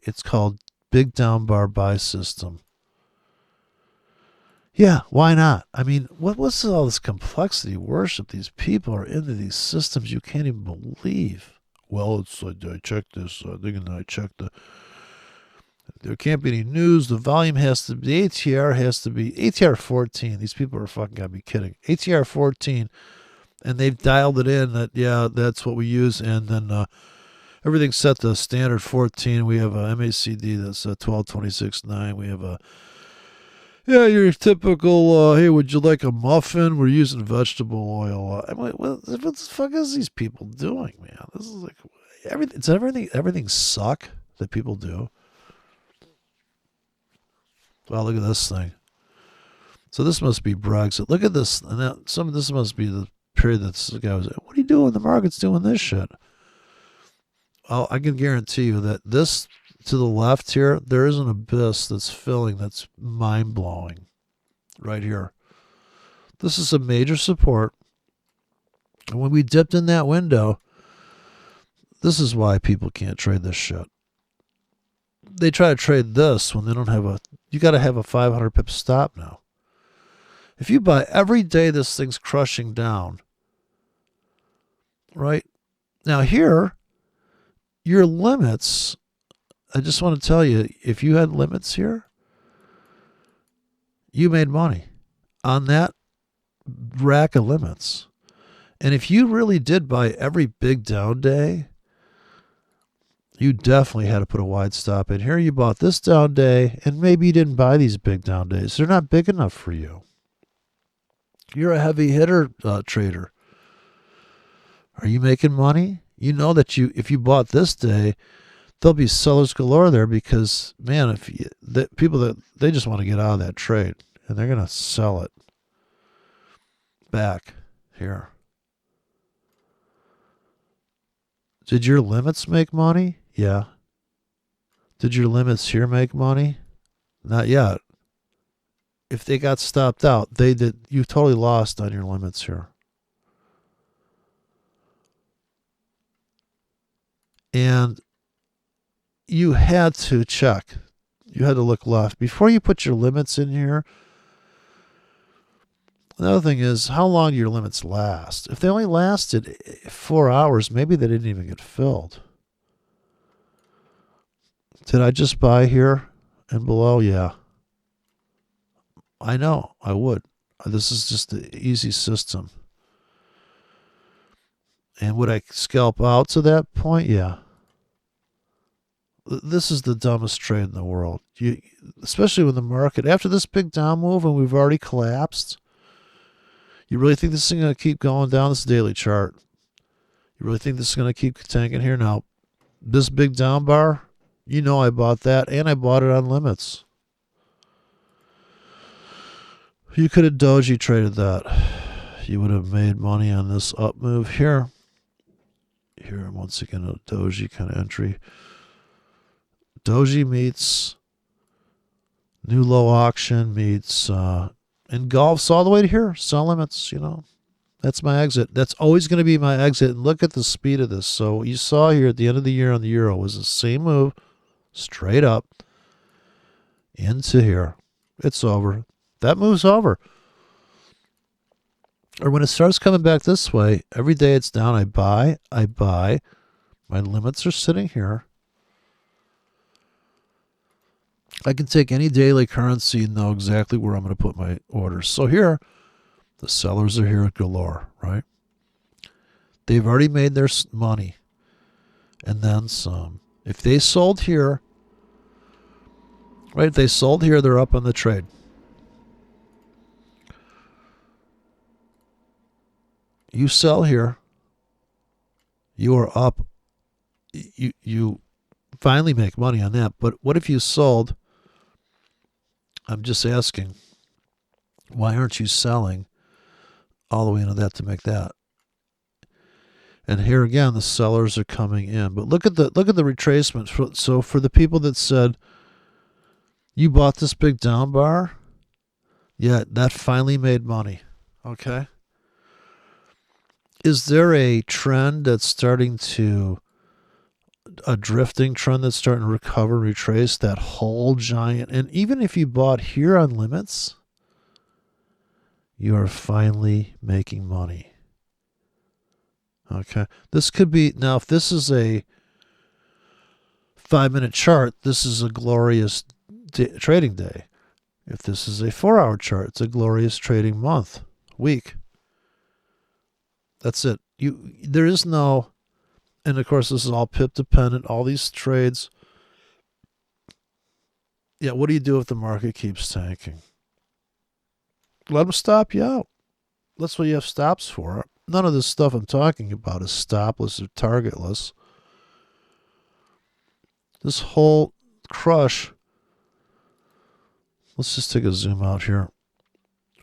It's called big down bar buy system. Yeah, why not? I mean, what's all this complexity worship? These people are into these systems you can't even believe. well, it's I checked this thing and I checked there can't be any news. The volume has to be, the ATR has to be ATR 14. These people are fucking gotta be kidding. ATR 14, and they've dialed it in that yeah, that's what we use, and then everything's set to standard 14. We have a MACD that's 1226.9. We have a yeah, your typical, hey, would you like a muffin? We're using vegetable oil. I'm like, what the fuck is these people doing, man? This is like, everything suck that people do. Wow, look at this thing. So this must be Brexit. Look at this. And this must be the period that this guy was, what are you doing? The market's doing this shit. Oh, I can guarantee you that this to the left here, there is an abyss that's filling that's mind-blowing right here. This is a major support. And when we dipped in that window, this is why people can't trade this shit. They try to trade this when they don't have you got to have a 500 pip stop now. If you buy every day this thing's crushing down, right? Now here, your limits, I just want to tell you, if you had limits here, you made money on that rack of limits. And if you really did buy every big down day, you definitely had to put a wide stop in. Here you bought this down day, and maybe you didn't buy these big down days. They're not big enough for you. You're a heavy hitter trader. Are you making money? You know that if you bought this day, there'll be sellers galore there because, man, people that they just want to get out of that trade, and they're going to sell it back here. Did your limits make money? Yeah. Did your limits here make money? Not yet. If they got stopped out, they did. You totally lost on your limits here. And you had to check. You had to look left. Before you put your limits in here, another thing is, how long do your limits last? If they only lasted 4 hours, maybe they didn't even get filled. Did I just buy here and below? Yeah. I know, I would. This is just the easy system. And would I scalp out to that point? Yeah. This is the dumbest trade in the world. Especially when the market, after this big down move and we've already collapsed, you really think this is going to keep going down this daily chart? You really think this is going to keep tanking here? Now, this big down bar, you know I bought that, and I bought it on limits. You could have Doji traded that. You would have made money on this up move here. Here, once again, a Doji kind of entry. Doji meets new low auction meets engulfs all the way to here. Sell limits, you know. That's my exit. That's always going to be my exit. And look at the speed of this. So what you saw here at the end of the year on the euro was the same move, straight up into here. It's over. That move's over. Or when it starts coming back this way, every day it's down, I buy. My limits are sitting here. I can take any daily currency and know exactly where I'm going to put my orders. So here, the sellers are here at galore, right? They've already made their money and then some. If they sold here, right, if they sold here, they're up on the trade. You sell here, you are up. You finally make money on that. But what if you sold? I'm just asking, why aren't you selling all the way into that to make that? And here again, the sellers are coming in. But look at the retracement. So for the people that said you bought this big down bar, yeah, that finally made money. Okay. Is there a trend that's starting to, a drifting trend that's starting to recover, retrace that whole giant? And even if you bought here on limits, you are finally making money. Okay. This could be, now if this is a 5-minute chart, this is a glorious trading day. If this is a 4-hour chart, it's a glorious trading month, week. That's it. There is no, and of course this is all pip dependent, all these trades. Yeah, what do you do if the market keeps tanking? Let them stop you out. That's what you have stops for. None of this stuff I'm talking about is stopless or targetless. This whole crush, let's just take a zoom out here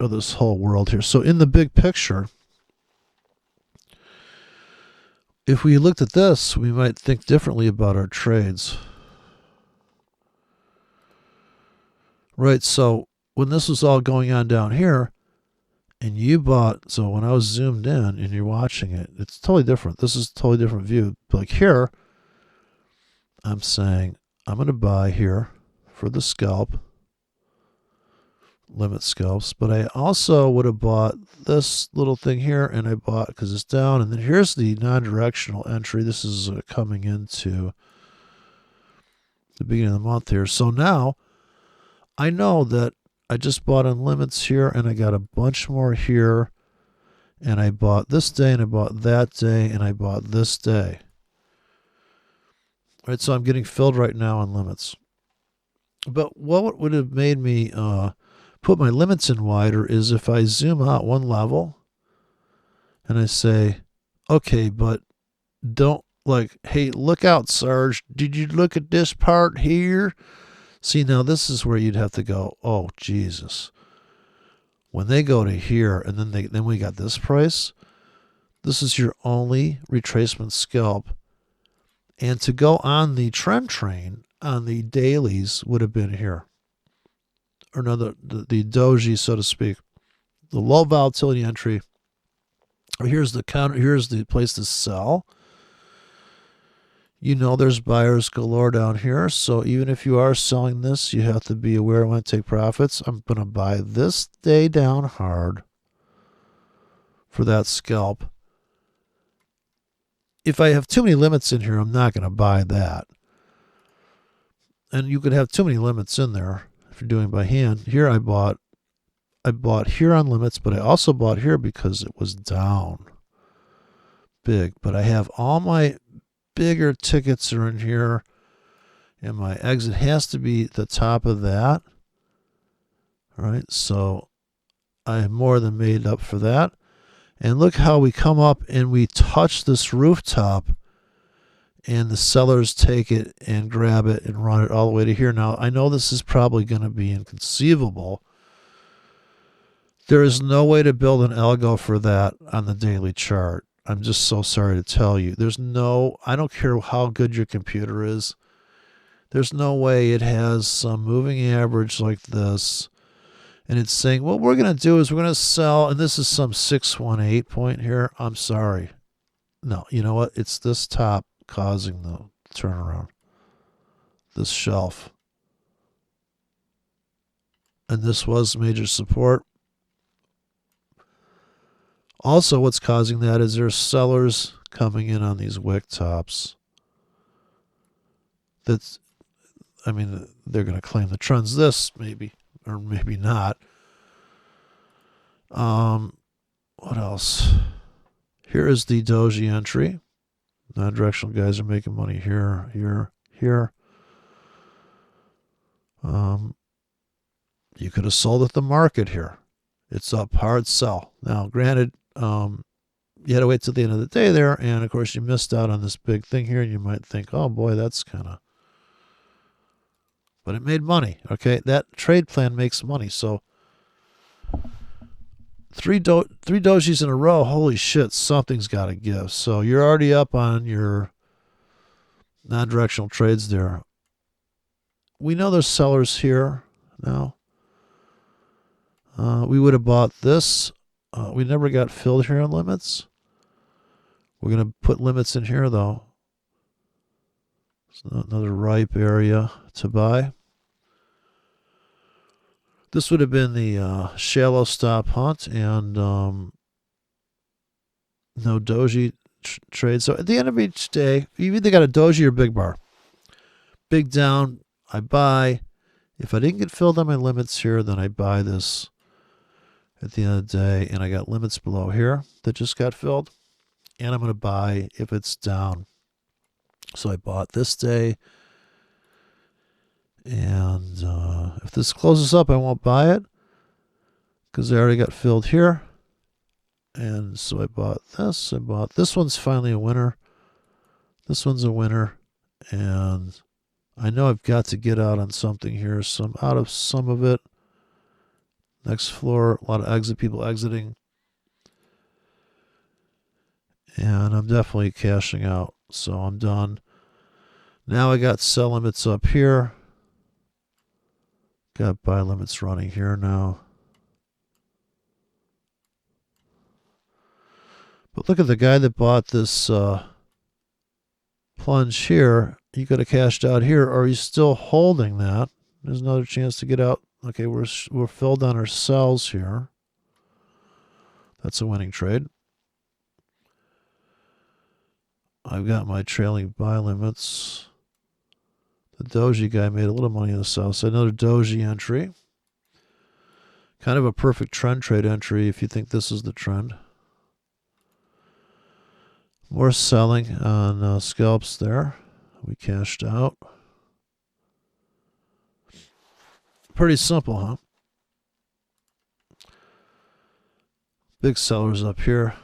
of this whole world here. So in the big picture, if we looked at this, we might think differently about our trades. Right, so when this was all going on down here, and you bought, so when I was zoomed in and you're watching it, it's totally different. This is a totally different view. Like here, I'm saying I'm going to buy here for the scalp, limit scalps, but I also would have bought this little thing here, and I bought because it's down, and then here's the non-directional entry. This is coming into the beginning of the month here. So now I know that I just bought on limits here, and I got a bunch more here, and I bought this day, and I bought that day, and I bought this day. All right, so I'm getting filled right now on limits. But what would have made me put my limits in wider is if I zoom out one level, and I say, okay, but don't, like, hey, look out, Sarge. Did you look at this part here? See, now this is where you'd have to go, oh, Jesus. When they go to here, and then we got this price, this is your only retracement scalp. And to go on the trend train on the dailies would have been here. Or no, the Doji, so to speak. The low volatility entry. Here's the counter, here's the place to sell. You know there's buyers galore down here, so even if you are selling this, you have to be aware when to take profits. I'm going to buy this day down hard for that scalp. If I have too many limits in here, I'm not going to buy that. And you could have too many limits in there if you're doing by hand. Here I bought here on limits, but I also bought here because it was down big. But I have all my bigger tickets are in here, and my exit has to be the top of that. All right, so I have more than made up for that. And look how we come up and we touch this rooftop, and the sellers take it and grab it and run it all the way to here. Now, I know this is probably going to be inconceivable. There is no way to build an algo for that on the daily chart. I'm just so sorry to tell you. There's no, I don't care how good your computer is. There's no way it has some moving average like this. And it's saying, what we're going to do is we're going to sell, and this is some 618 point here. I'm sorry. No, you know what? It's this top causing the turnaround. This shelf. And this was major support. Also, what's causing that is there's sellers coming in on these wick tops. That's, I mean, they're going to claim the trend's this, maybe, or maybe not. What else? Here is the Doji entry. Non-directional guys are making money here, here, here. You could have sold at the market here. It's up, hard sell. Now, granted, you had to wait till the end of the day there, and of course you missed out on this big thing here, and you might think, oh boy, that's kind of, but it made money. Okay, that trade plan makes money. So three dojis in a row, holy shit, something's got to give. So you're already up on your non-directional trades there. We know there's sellers here now. We would have bought this. We never got filled here on limits. We're going to put limits in here, though. It's another ripe area to buy. This would have been the shallow stop hunt, and no Doji trade. So at the end of each day, you either got a doji or big bar. Big down, I buy. If I didn't get filled on my limits here, then I buy this at the end of the day, and I got limits below here that just got filled, and I'm going to buy if it's down. So I bought this day, and if this closes up, I won't buy it because I already got filled here. And so I bought this. This one's finally a winner. This one's a winner, and I know I've got to get out on something here, so I'm out of some of it. Next floor, a lot of people exiting. And I'm definitely cashing out, so I'm done. Now I got sell limits up here. Got buy limits running here now. But look at the guy that bought this plunge here. He could have cashed out here, or he's still holding that. There's another chance to get out. Okay, we're filled on our sells here. That's a winning trade. I've got my trailing buy limits. The Doji guy made a little money in the sell. So another Doji entry. Kind of a perfect trend trade entry if you think this is the trend. More selling on scalps there. We cashed out. Pretty simple, huh? Big sellers up here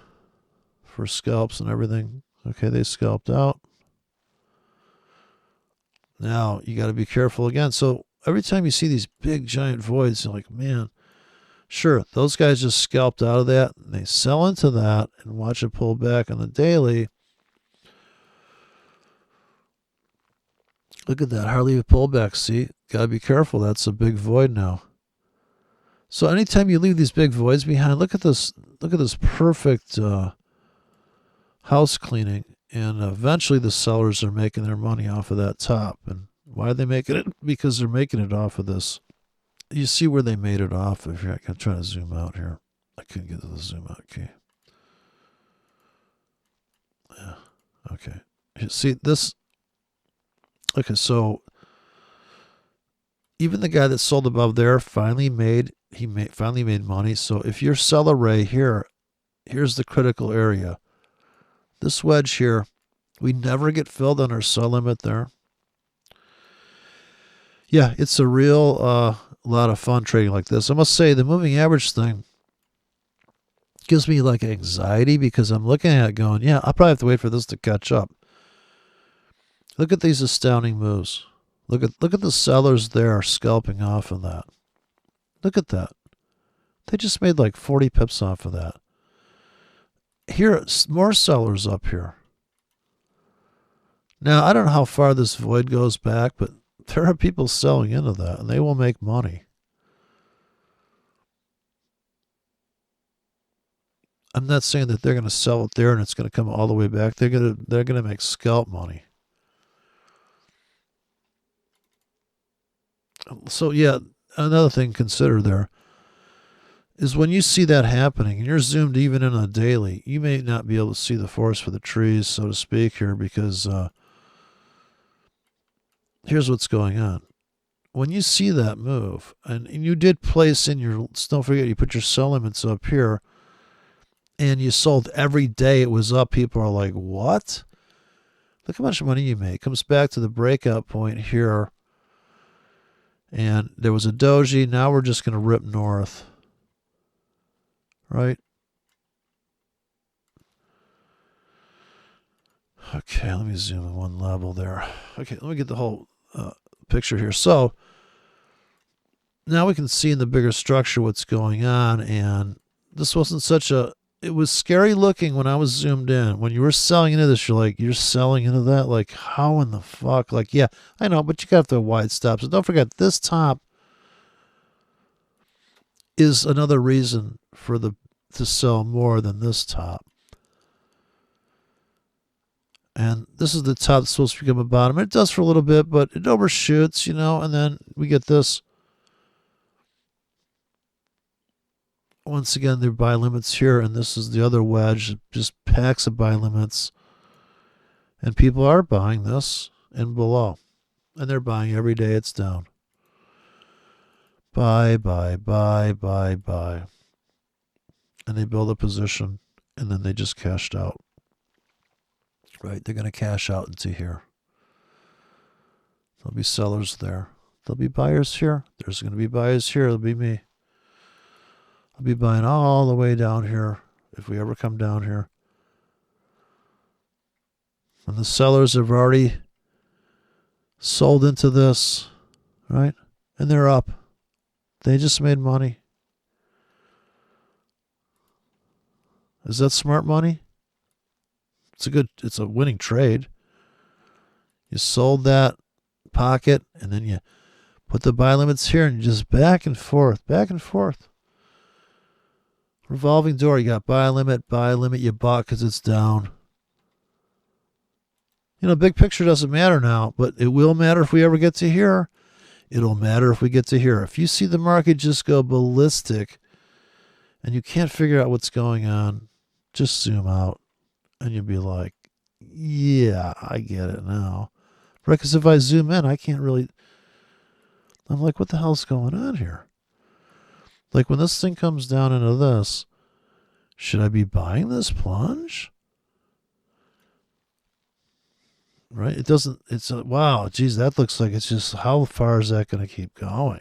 for scalps and everything. Okay, they scalped out. Now, you got to be careful again. So every time you see these big, giant voids, you're like, man, sure, those guys just scalped out of that. And they sell into that and watch it pull back on the daily. Look at that, hardly a pullback. See, got to be careful. That's a big void now. So anytime you leave these big voids behind, look at this perfect house cleaning. And eventually the sellers are making their money off of that top. And why are they making it? Because they're making it off of this. You see where they made it off of here. I'm trying to zoom out here. I couldn't get to the zoom out key. Yeah. Okay. You see this? Okay, so even the guy that sold above there finally made money. So if you're sell array here, here's the critical area. This wedge here, we never get filled on our sell limit there. Yeah, it's a real lot of fun trading like this. I must say the moving average thing gives me like anxiety because I'm looking at it going, yeah, I'll probably have to wait for this to catch up. Look at these astounding moves. Look at the sellers there scalping off of that. Look at that. They just made like 40 pips off of that. Here, more sellers up here. Now, I don't know how far this void goes back, but there are people selling into that, and they will make money. I'm not saying that they're going to sell it there and it's going to come all the way back. They're going to make scalp money. So yeah, another thing to consider there is when you see that happening and you're zoomed even in a daily, you may not be able to see the forest for the trees, so to speak, here, because here's what's going on. When you see that move, and you did place in your, don't forget you put your sell limits up here, and you sold every day it was up, people are like, what? Look how much money you made. It comes back to the breakout point here. And there was a doji. Now we're just going to rip north. Right? Okay, let me zoom in one level there. Okay, let me get the whole picture here. So now we can see in the bigger structure what's going on. And this wasn't such a... It was scary looking when I was zoomed in. When you were selling into this, you're like, you're selling into that? Like, how in the fuck? Like, yeah, I know, but you got the wide stops. And don't forget, this top is another reason for to sell more than this top. And this is the top that's supposed to become a bottom. It does for a little bit, but it overshoots, and then we get this Once again, there are buy limits here, and this is the other wedge, just packs of buy limits. And people are buying this and below. And they're buying every day it's down. Buy, buy, buy, buy, buy. And they build a position, and then they just cashed out. Right? They're going to cash out into here. There'll be sellers there. There'll be buyers here. There's going to be buyers here. It'll be me. I'll be buying all the way down here if we ever come down here. And the sellers have already sold into this, right? And they're up. They just made money. Is that smart money? It's a winning trade. You sold that pocket, and then you put the buy limits here, and you just back and forth, back and forth. Revolving door, you got buy limit, you bought because it's down. You know, big picture doesn't matter now, but it will matter if we ever get to here. It'll matter if we get to here. If you see the market just go ballistic and you can't figure out what's going on, just zoom out and you'll be like, yeah, I get it now. Right? Because if I zoom in, I can't really... I'm like, what the hell's going on here? Like when this thing comes down into this, should I be buying this plunge? Right? It doesn't, it's a, wow, geez, that looks like it's just, how far is that going to keep going?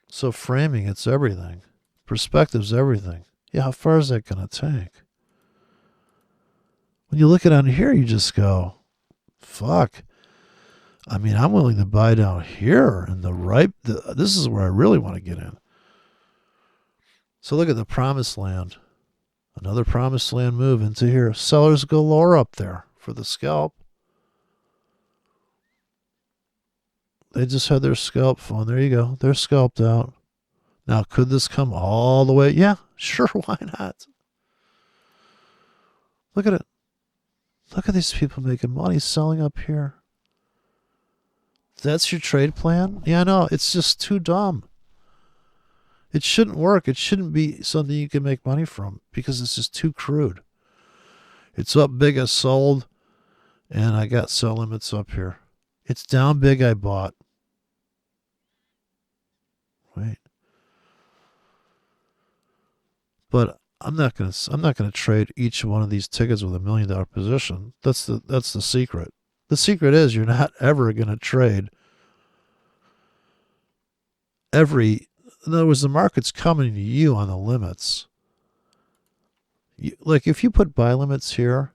So framing, it's everything. Perspective's everything. Yeah, how far is that going to take? When you look at it on here, you just go, fuck. I mean, I'm willing to buy down here in this is where I really want to get in. So look at the promised land. Another promised land move into here. Sellers go lower up there for the scalp. They just had their scalp phone. There you go. They're scalped out. Now, could this come all the way? Yeah, sure. Why not? Look at it. Look at these people making money selling up here. That's your trade plan? Yeah, no, it's just too dumb. It shouldn't work. It shouldn't be something you can make money from because it's just too crude. It's up big, I sold, and I got sell limits up here. It's down big, I bought. Right. But I'm not gonna trade each one of these tickets with $1 million position. That's the secret. The secret is you're not ever gonna trade in other words, the market's coming to you on the limits. Like if you put buy limits here,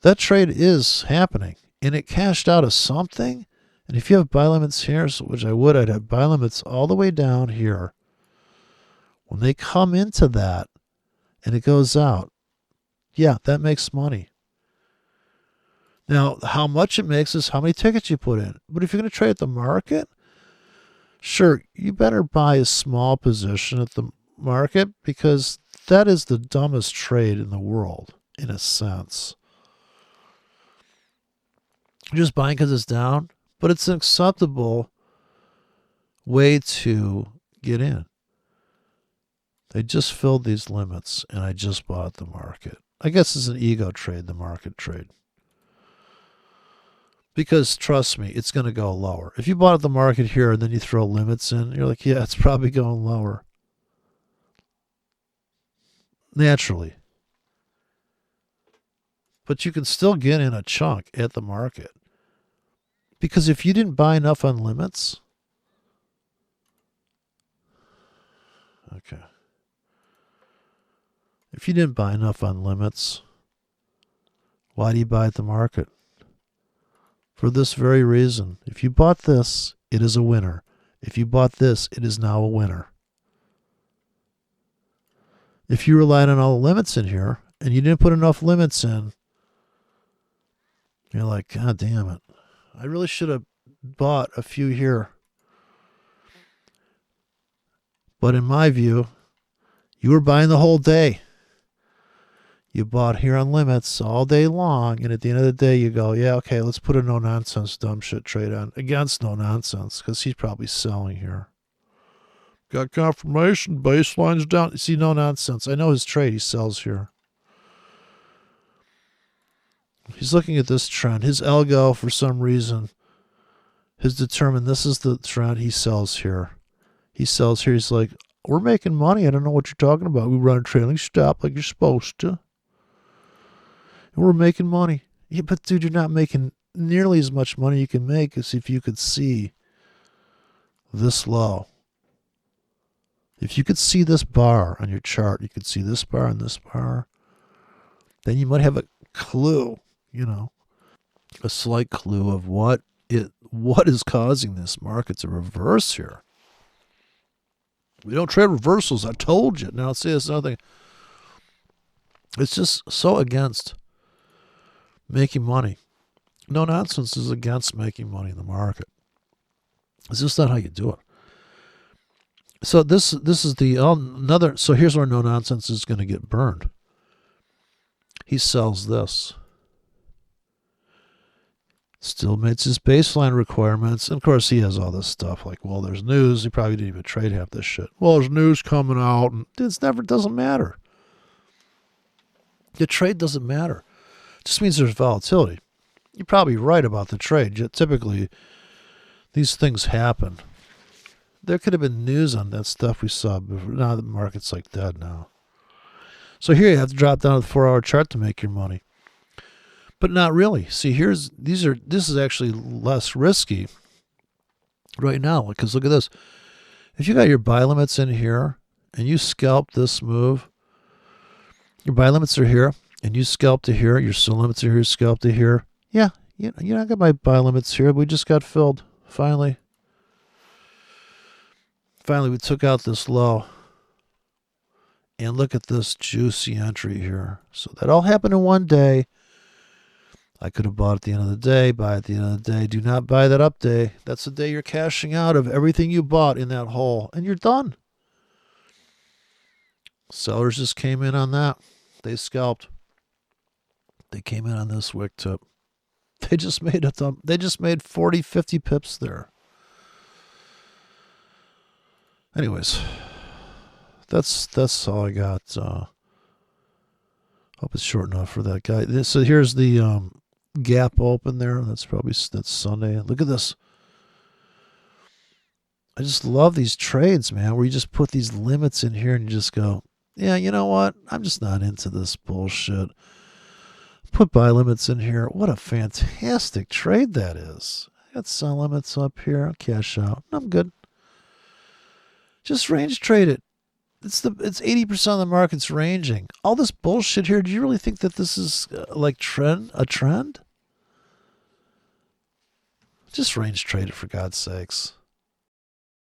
that trade is happening and it cashed out of something. And if you have buy limits here, which I'd have buy limits all the way down here. When they come into that and it goes out, yeah, that makes money. Now, how much it makes is how many tickets you put in. But if you're going to trade at the market, sure, you better buy a small position at the market because that is the dumbest trade in the world, in a sense. You're just buying because it's down, but it's an acceptable way to get in. They just filled these limits, and I just bought the market. I guess it's an ego trade, the market trade. Because, trust me, it's going to go lower. If you bought at the market here and then you throw limits in, you're like, yeah, it's probably going lower. Naturally. But you can still get in a chunk at the market. Because if you didn't buy enough on limits... Okay. If you didn't buy enough on limits, why do you buy at the market? For this very reason. If you bought this, it is a winner. If you bought this, it is now a winner. If you relied on all the limits in here, and you didn't put enough limits in, you're like, God damn it. I really should have bought a few here. But in my view, you were buying the whole day. You bought here on limits all day long, and at the end of the day, you go, yeah, okay, let's put a no-nonsense dumb shit trade on against no-nonsense, because he's probably selling here. Got confirmation. Baseline's down. See, no nonsense. I know his trade. He sells here. He's looking at this trend. His algo, for some reason, has determined this is the trend. He sells here. He sells here. He's like, we're making money. I don't know what you're talking about. We run a trailing stop like you're supposed to. And we're making money. Yeah, but dude, you're not making nearly as much money you can make as if you could see this low. If you could see this bar on your chart, you could see this bar and this bar, then you might have a clue, a slight clue of what is causing this market to reverse here. We don't trade reversals. I told you. Now, see, it's nothing. It's just so against making money. No nonsense is against making money in the market. It's just not how you do it. So this is the another. So here's where no nonsense is going to get burned. He sells this. Still meets his baseline requirements. And of course, he has all this stuff like, well, there's news. He probably didn't even trade half this shit. Well, there's news coming out. And doesn't matter. The trade doesn't matter. It just means there's volatility. You're probably right about the trade. Typically, these things happen. There could have been news on that stuff we saw before. Now the market's like dead now. So here you have to drop down to the 4-hour chart to make your money. But not really. See, this is actually less risky right now. Because look at this. If you got your buy limits in here and you scalp this move, your buy limits are here and you scalp to here, your sell limits are here, scalp to here. Yeah, I got my buy limits here. We just got filled. Finally, we took out this low. And look at this juicy entry here. So that all happened in one day. I could have bought at the end of the day, buy at the end of the day. Do not buy that up day. That's the day you're cashing out of everything you bought in that hole. And you're done. Sellers just came in on that. They scalped. They came in on this wick tip. They just made 40, 50 pips there. Anyways, that's all I got. Hope it's short enough for that guy. So here's the gap open there. That's Sunday. Look at this. I just love these trades, man, where you just put these limits in here and you just go, yeah, you know what? I'm just not into this bullshit. Put buy limits in here. What a fantastic trade that is. I got sell limits up here. I'll cash out. I'm good. Just range trade it. It's 80% of the market's ranging. All this bullshit here. Do you really think that this is like a trend? Just range trade it, for God's sakes.